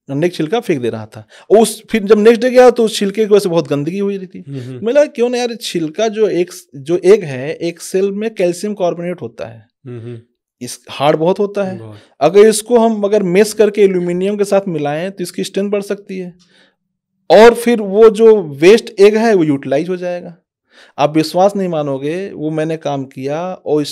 अंडे की छिलका फेंक दे रहा था। और फिर जब नेक्स्ट डे गया तो उस छिलके की वजह से बहुत गंदगी हुई रही थी। मैं लगा क्यों ना यार, छिलका जो एग है, एक सेल में कैल्शियम कार्बोनेट होता है, इस हार्ड बहुत होता है, अगर इसको हम मेस करके एल्यूमिनियम के साथ मिलाएं तो इसकी स्ट्रेंथ बढ़ सकती है, और फिर वो जो वेस्ट एग है वो यूटिलाइज हो जाएगा। आप विश्वास नहीं मानोगे, वो मैंने काम किया और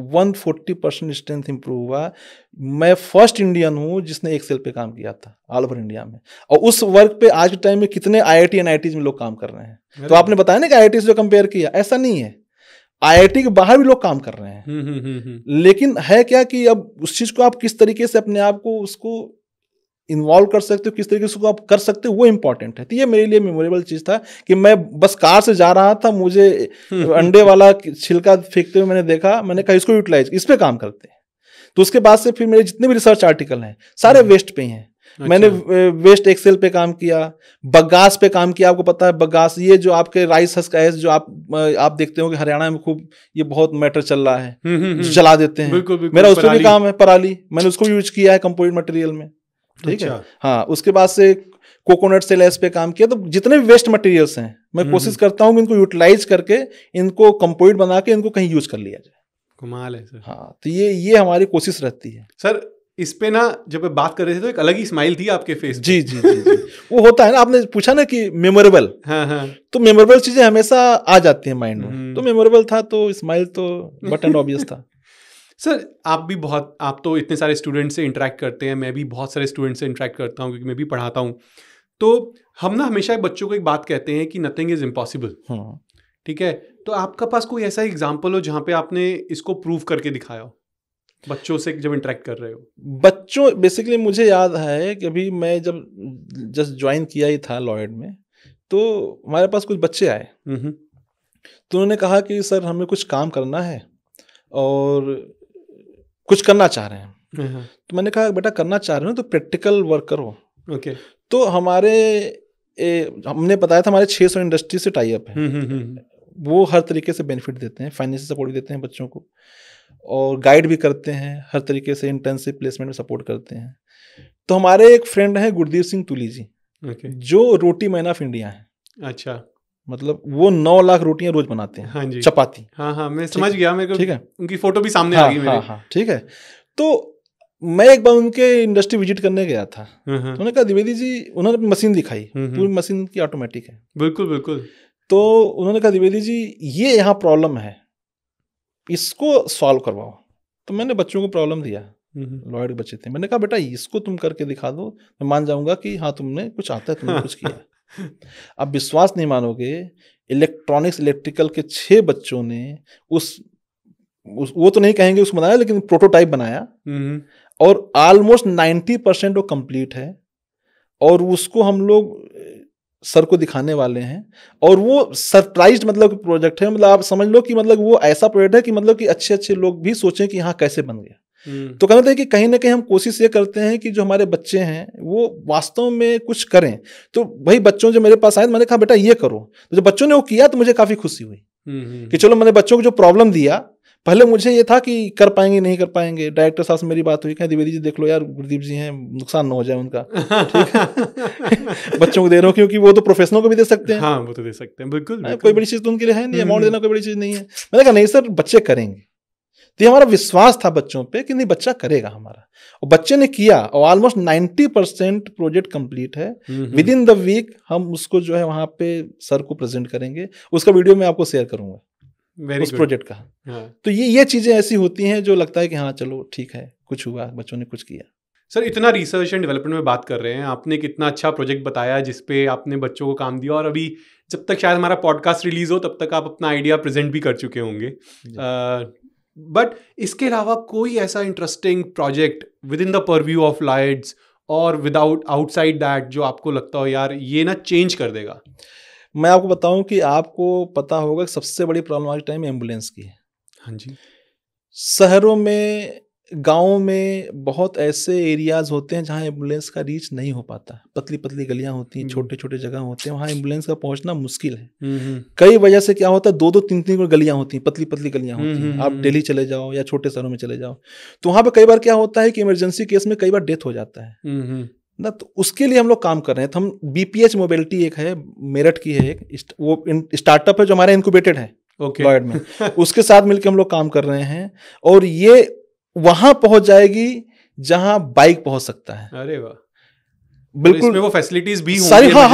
140% स्ट्रेंथ इंप्रूव हुआ। मैं फर्स्ट इंडियन हूं जिसने एक सेल पे काम किया था ऑल ओवर इंडिया में, और उस वर्क पे आज के टाइम में कितने IIT NIT में लोग काम कर रहे हैं। तो आपने बताया ना कि IIT से जो कंपेयर किया, ऐसा नहीं है, IIT के बाहर भी लोग काम कर रहे हैं। लेकिन है क्या कि अब उस चीज को आप किस तरीके से अपने आप को उसको इन्वॉल्व कर सकते हो, किस तरीके से आप कर सकते हो, वो इंपॉर्टेंट है। तो ये मेरे लिए मेमोरेबल चीज था कि मैं बस कार से जा रहा था, मुझे अंडे वाला छिलका फेंकते हुए मैंने देखा, मैंने कहा इसको यूटिलाइज, इस पे काम करते हैं। तो उसके बाद से फिर मेरे जितने भी रिसर्च आर्टिकल हैं सारे वेस्ट पे हैं। अच्छा। मैंने वेस्ट एक्सेल पे काम किया, बगास पे काम किया। आपको पता है बगास, ये जो आपके राइस हस्क है, जो आप देखते हो कि हरियाणा में खूब ये बहुत मैटर चल रहा है, जला देते हैं। बिल्कुल, मेरा उस पर भी काम है, पराली, मैंने उसको यूज किया है कंपोजिट मटेरियल में। ठीक है। हाँ, उसके बाद से कोकोनट से लेस पे काम किया। तो जितने भी वेस्ट मटेरियल्स हैं मैं कोशिश करता हूँ कि इनको यूटिलाइज करके, इनको कंपोजिट बना के इनको कहीं यूज कर लिया जाए।
कमाल है सर।
हाँ, तो ये हमारी कोशिश रहती है।
सर, इस पे ना जब बात कर रहे थे तो एक अलग ही स्माइल थी आपके फेस पे।
जी जी जी जी वो होता है ना, आपने पूछा ना कि मेमोरेबल,
हाँ हाँ।
तो मेमोरेबल चीजें हमेशा आ जाती हैं माइंड में, तो मेमोरेबल था तो स्माइल तो बट एंड ऑब्वियस था।
सर आप तो इतने सारे स्टूडेंट से इंटरेक्ट करते हैं, मैं भी बहुत सारे स्टूडेंट से इंटरेक्ट करता हूँ क्योंकि मैं भी पढ़ाता हूँ। तो हम ना हमेशा बच्चों को एक बात कहते हैं कि नथिंग इज इम्पॉसिबल, ठीक है? तो आपका पास कोई ऐसा एग्जाम्पल हो जहाँ पे आपने इसको प्रूव करके दिखाया हो बच्चों से जब इंटरेक्ट कर रहे हो?
बच्चों बेसिकली मुझे याद है कि अभी मैं जब जस्ट ज्वाइन किया ही था लॉयड में, तो हमारे पास कुछ बच्चे आए, तो उन्होंने कहा कि सर हमें कुछ काम करना है और कुछ करना चाह रहे हैं। तो मैंने कहा बेटा करना चाह रहे हो तो प्रैक्टिकल वर्क करो।
ओके।
तो हमने बताया था हमारे 600 इंडस्ट्री से टाई अप है, वो हर तरीके से बेनिफिट देते हैं, फाइनेंशियल सपोर्ट भी देते हैं बच्चों को और गाइड भी करते हैं, हर तरीके से इंटर्नशिप प्लेसमेंट में सपोर्ट करते हैं। तो हमारे एक फ्रेंड हैं गुरदीप सिंह तुली जी, जो रोटी मैन ऑफ इंडिया है।
अच्छा।
मतलब वो 9 लाख रोटियां रोज बनाते हैं।
हाँ जी।
चपाती।
हाँ हाँ मैं समझ गया, मेरे को
ठीक है,
उनकी फोटो भी सामने आ गई मेरे।
हाँ हाँ ठीक है। तो मैं एक बार उनके इंडस्ट्री विजिट करने गया था, तो उन्होंने कहा द्विवेदी जी, उन्होंने मशीन दिखाई, पूरी मशीन की ऑटोमेटिक है।
बिल्कुल बिल्कुल।
तो उन्होंने कहा द्विवेदी जी ये यहाँ प्रॉब्लम है, इसको सॉल्व करवाओ। तो मैंने बच्चों को प्रॉब्लम दिया, लॉयड बच्चे थे, मैंने कहा बेटा इसको तुम करके दिखा दो, मैं मान जाऊंगा कि हाँ तुमने कुछ आता है, तुमने कुछ किया। अब विश्वास नहीं मानोगे, इलेक्ट्रॉनिक्स इलेक्ट्रिकल के 6 बच्चों ने वो तो नहीं कहेंगे उसको बनाया, लेकिन प्रोटोटाइप बनाया और ऑलमोस्ट 90% वो कंप्लीट है और उसको हम लोग सर को दिखाने वाले हैं। और वो सरप्राइज मतलब प्रोजेक्ट है, मतलब आप समझ लो कि मतलब वो ऐसा प्रोजेक्ट है कि मतलब कि अच्छे अच्छे लोग भी सोचें कि हाँ कैसे बन गया। तो कहते हैं कि कहीं ना कहीं हम कोशिश ये करते हैं कि जो हमारे बच्चे हैं वो वास्तव में कुछ करें। तो भाई बच्चों जो मेरे पास आए, मैंने कहा बेटा ये करो, तो जब बच्चों ने वो किया तो मुझे काफी खुशी हुई कि चलो मैंने बच्चों को जो प्रॉब्लम दिया, पहले मुझे ये था कि कर पाएंगे नहीं कर पाएंगे। डायरेक्टर साहब से मेरी बात हुई, कहा द्विवेदी जी देख लो यार, गुरदीप जी हैं, नुकसान ना हो जाए उनका, ठीक है। बच्चों को दे रहे हो क्योंकि वो तो प्रोफेशनल को भी दे सकते हैं।
हाँ वो तो दे सकते हैं, बिल्कुल, बिल्कुल।
कोई बड़ी चीज तो उनके लिए है नहीं, अमाउंट देना कोई बड़ी चीज नहीं है। मैंने कहा नहीं सर बच्चे करेंगे। तो हमारा विश्वास था बच्चों पे कि नहीं बच्चा करेगा हमारा, और बच्चे ने किया और ऑलमोस्ट 90% प्रोजेक्ट कंप्लीट है। विद इन द वीक हम उसको जो है वहां पे सर को प्रेजेंट करेंगे, उसका वीडियो मैं आपको शेयर करूंगा उस प्रोजेक्ट का। हाँ। तो ये चीजें ऐसी होती हैं जो लगता है कि हाँ चलो ठीक है, कुछ हुआ, बच्चों ने कुछ किया।
सर इतना रिसर्च एंड डेवलपमेंट में बात कर रहे हैं, आपने कितना अच्छा प्रोजेक्ट बताया जिसपे आपने बच्चों को काम दिया, और अभी जब तक शायद हमारा पॉडकास्ट रिलीज हो तब तक आप अपना आइडिया प्रेजेंट भी कर चुके होंगे। बट इसके अलावा कोई ऐसा interesting project with in the purview of lights और विदाउट आउटसाइड दैट जो आपको लगता हो यार ये ना चेंज कर देगा?
मैं आपको बताऊं कि आपको पता होगा कि सबसे बड़ी प्रॉब्लम आज टाइम एम्बुलेंस की है।
हाँ जी।
शहरों में, गाँव में बहुत ऐसे एरियाज होते हैं जहाँ एम्बुलेंस का रीच नहीं हो पाता। पतली पतली गलियां होती हैं, छोटे छोटे जगह होते हैं, वहाँ एम्बुलेंस का पहुंचना मुश्किल है। कई वजह से क्या होता है, 2-2 3-3 गलियां होती हैं, पतली पतली गलियां होती हैं। आप दिल्ली चले जाओ या छोटे शहरों में चले जाओ, तो वहाँ पे कई बार क्या होता है कि इमरजेंसी केस में कई बार डेथ हो जाता है ना। तो उसके लिए हम लोग काम कर रहे हैं। तो हम BPH मोबिलिटी एक है, मेरठ की है एक, वो स्टार्टअप है जो हमारा इनक्यूबेटेड है लॉयड में, उसके साथ मिलकर हम लोग काम कर रहे हैं। और ये वहां पहुंच जाएगी जहां बाइक पहुंच सकता है।
अरे वाह,
बिल्कुल।
इसमें वो फैसिलिटीज भी होंगी,
सारी, हाँ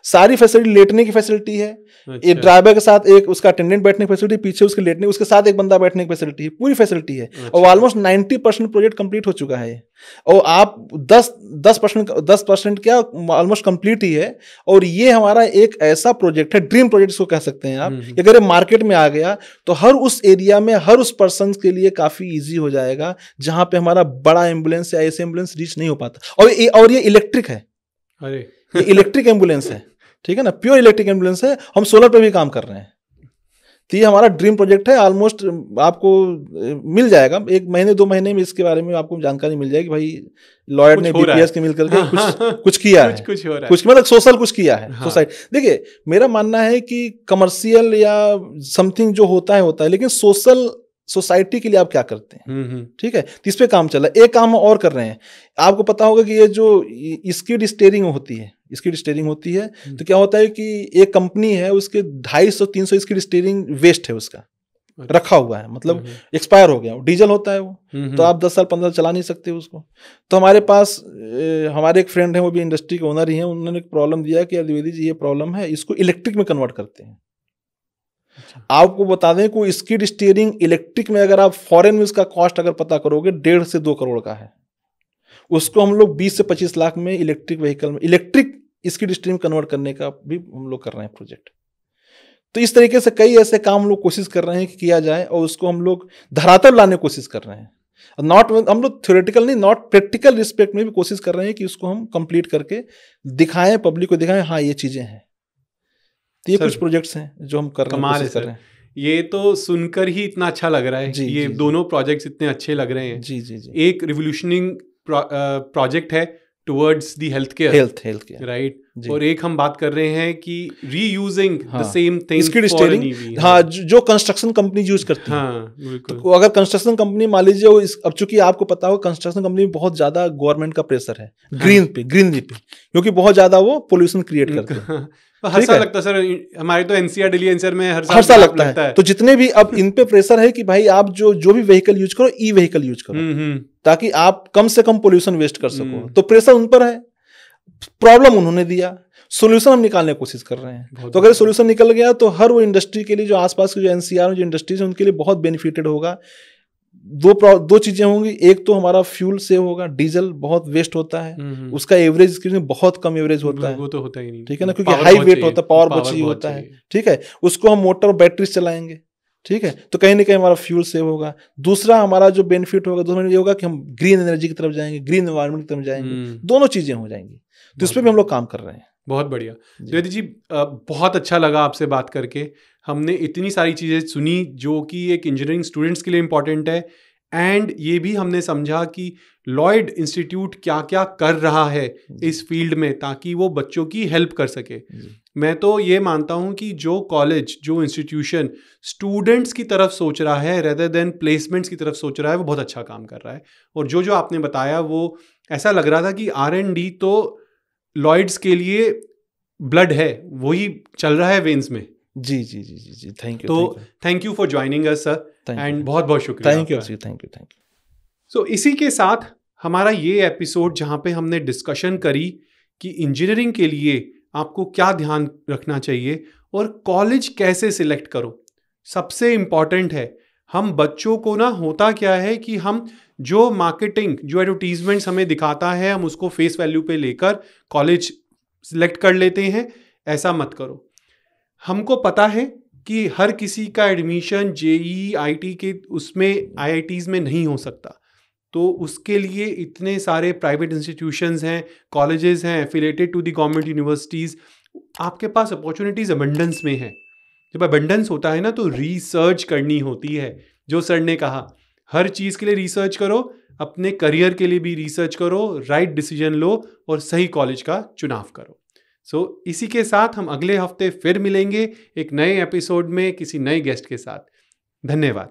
सारी फैसिलिटी, लेटने की फैसिलिटी है। अच्छा। एक ड्राइवर के साथ एक उसका अटेंडेंट बैठने की फैसिलिटी, पीछे उसके लेटने, उसके साथ एक बंदा बैठने की फैसिलिटी है, पूरी फैसिलिटी है। अच्छा। और ऑलमोस्ट 90% प्रोजेक्ट कंप्लीट हो चुका है। और आप 10% क्या ऑलमोस्ट कंप्लीट ही है। और ये हमारा एक ऐसा प्रोजेक्ट है, ड्रीम प्रोजेक्ट इसको कह सकते हैं आप, कि अगर ये मार्केट में आ गया तो हर उस एरिया में हर उस पर्सन के लिए काफी ईजी हो जाएगा जहां पे हमारा बड़ा एम्बुलेंस या ऐसे एम्बुलेंस रीच नहीं हो पाता। और ये इलेक्ट्रिक है। अरे ये इलेक्ट्रिक एम्बुलेंस है, ठीक है ना, प्योर इलेक्ट्रिक एम्बुलेंस है। हम सोलर पे भी काम कर रहे हैं। तो ये हमारा ड्रीम प्रोजेक्ट है। ऑलमोस्ट आपको मिल जाएगा 1 महीने 2 महीने में, इसके बारे में आपको जानकारी मिल जाएगी। भाई लॉयड ने BPS के मिलकर के कुछ किया है, कुछ हो रहा है, कुछ मतलब सोशल कुछ किया है। सोसाइटी, देखिए मेरा मानना है कि कमर्शियल या समथिंग जो होता है, लेकिन सोशल सोसाइटी के लिए आप क्या करते हैं, ठीक है। तो इस पे काम चला। एक काम और कर रहे हैं, आपको पता होगा कि ये जो स्किड स्टीयरिंग होती है, तो क्या होता है कि एक कंपनी है, उसके 250-300 स्किड स्टीयरिंग वेस्ट है उसका, रखा हुआ है, मतलब एक्सपायर हो गया, डीजल होता है वो, तो आप 10 साल 15 चला नहीं सकते उसको। तो हमारे पास हमारे एक फ्रेंड हैं, वो भी इंडस्ट्री के ओनर ही हैं, उन्होंने एक प्रॉब्लम दिया कि द्विवेदी जी ये प्रॉब्लम है, इसको इलेक्ट्रिक में कन्वर्ट करते हैं। आपको बता दें कोई स्किड स्टीयरिंग इलेक्ट्रिक में अगर आप फॉरेन में उसका कॉस्ट अगर पता करोगे 1.5 से 2 करोड़ का है, उसको हम लोग 20 से 25 लाख में इलेक्ट्रिक व्हीकल में इलेक्ट्रिक स्किड स्टीयरिंग कन्वर्ट करने का भी हम लोग कर रहे हैं प्रोजेक्ट। तो इस तरीके से कई ऐसे काम हम लोग कोशिश कर रहे हैं कि किया जाए और उसको हम लोग धरातल लाने की कोशिश कर रहे हैं। नॉट हम लोग थ्योरेटिकल नहीं, नॉट प्रैक्टिकल रिस्पेक्ट में भी कोशिश कर रहे हैं कि उसको हम कंप्लीट करके दिखाएं, पब्लिक को दिखाएं, हाँ ये चीजें हैं। तो ये कुछ प्रोजेक्ट्स हैं जो हम कर रहे हैं, कोशिश कर रहे हैं।
ये तो सुनकर ही इतना अच्छा लग रहा है, ये दोनों प्रोजेक्ट्स इतने अच्छे लग रहे हैं।
जी जी जी।
एक रिवोल्यूशनिंग प्रोजेक्ट है towards the health care, right, और एक हम बात कर रहे हैं कि रीयूजिंग द सेम थिंग,
हाँ, जो कंस्ट्रक्शन कंपनी यूज करती है।
हाँ, बिल्कुल।
तो अगर कंस्ट्रक्शन कंपनी मान लीजिए, अब चूंकि आपको पता हो कंस्ट्रक्शन कंपनी में बहुत ज्यादा गवर्नमेंट का प्रेशर है ग्रीनरी पे, क्योंकि बहुत ज्यादा वो पोल्यूशन क्रिएट करते हैं।
हर साल लगता है सर, हमारे तो एनसीआर दिल्ली एनसीआर में हर
साल लगता है। तो जितने भी अब इन पे प्रेशर है कि भाई आप जो भी व्हीकल यूज करो, ई व्हीकल यूज करो, ताकि आप कम से कम पोल्यूशन वेस्ट कर सको। तो प्रेशर उन पर है, प्रॉब्लम उन्होंने दिया, सोल्यूशन हम निकालने की कोशिश कर रहे हैं। तो अगर सोल्यूशन निकल गया तो हर वो इंडस्ट्री के लिए, जो आसपास की जो एनसीआर में जो इंडस्ट्रीज है उनके लिए बहुत बेनिफिटेड होगा। दो चीजें होंगी, एक तो हमारा फ्यूल सेव होगा, डीजल बहुत वेस्ट होता है, उसका एवरेज में बहुत कम एवरेज होता है,
वो तो होता ही नहीं,
ठीक है ना, क्योंकि हाई वेट होता है, पावर बहुत चाहिए होता है, ठीक है। उसको हम मोटर और बैटरी चलाएंगे, ठीक है, तो कहीं ना कहीं हमारा फ्यूल सेव होगा। दूसरा हमारा जो बेनिफिट होगा, दूसरा ये होगा कि हम ग्रीन एनर्जी की तरफ जाएंगे, ग्रीन एनवायरनमेंट की तरफ जाएंगे, दोनों चीजें हो जाएंगी। तो इस पर भी हम लोग काम कर रहे हैं।
बहुत बढ़िया द्विवेदी जी, बहुत अच्छा लगा आपसे बात करके। हमने इतनी सारी चीज़ें सुनी जो कि एक इंजीनियरिंग स्टूडेंट्स के लिए इम्पॉर्टेंट है, एंड ये भी हमने समझा कि लॉयड इंस्टीट्यूट क्या क्या कर रहा है इस फील्ड में, ताकि वो बच्चों की हेल्प कर सके। मैं तो ये मानता हूँ कि जो कॉलेज, जो इंस्टीट्यूशन स्टूडेंट्स की तरफ सोच रहा है रेदर देन प्लेसमेंट्स की तरफ सोच रहा है, वो बहुत अच्छा काम कर रहा है। और जो आपने बताया वो ऐसा लग रहा था कि R&D तो लॉयड्स के लिए ब्लड है, वही चल रहा है वेन्स में।
जी जी जी जी जी, थैंक यू।
तो thank you for joining us sir, and बहुत बहुत शुक्रिया।
Thank you.
सो इसी के साथ हमारा ये एपिसोड, जहाँ पे हमने डिस्कशन करी कि इंजीनियरिंग के लिए आपको क्या ध्यान रखना चाहिए और कॉलेज कैसे सिलेक्ट करो, सबसे इम्पॉर्टेंट है हम बच्चों को ना, होता क्या है कि हम जो मार्केटिंग, जो एडवर्टीजमेंट्स हमें दिखाता है, हम उसको फेस वैल्यू पे लेकर कॉलेज सिलेक्ट कर लेते हैं। ऐसा मत करो। हमको पता है कि हर किसी का एडमिशन JEE IT के उसमें IITs में नहीं हो सकता, तो उसके लिए इतने सारे प्राइवेट इंस्टीट्यूशंस हैं, कॉलेजेस हैं affiliated to the government universities. आपके पास अपॉर्चुनिटीज़ अबंडेंस में है। जब अबंडेंस होता है ना, तो रिसर्च करनी होती है। जो सर ने कहा, हर चीज़ के लिए रिसर्च करो, अपने करियर के लिए भी रिसर्च करो, राइट डिसीजन लो और सही कॉलेज का चुनाव करो। सो इसी के साथ हम अगले हफ्ते फिर मिलेंगे एक नए एपिसोड में किसी नए गेस्ट के साथ। धन्यवाद।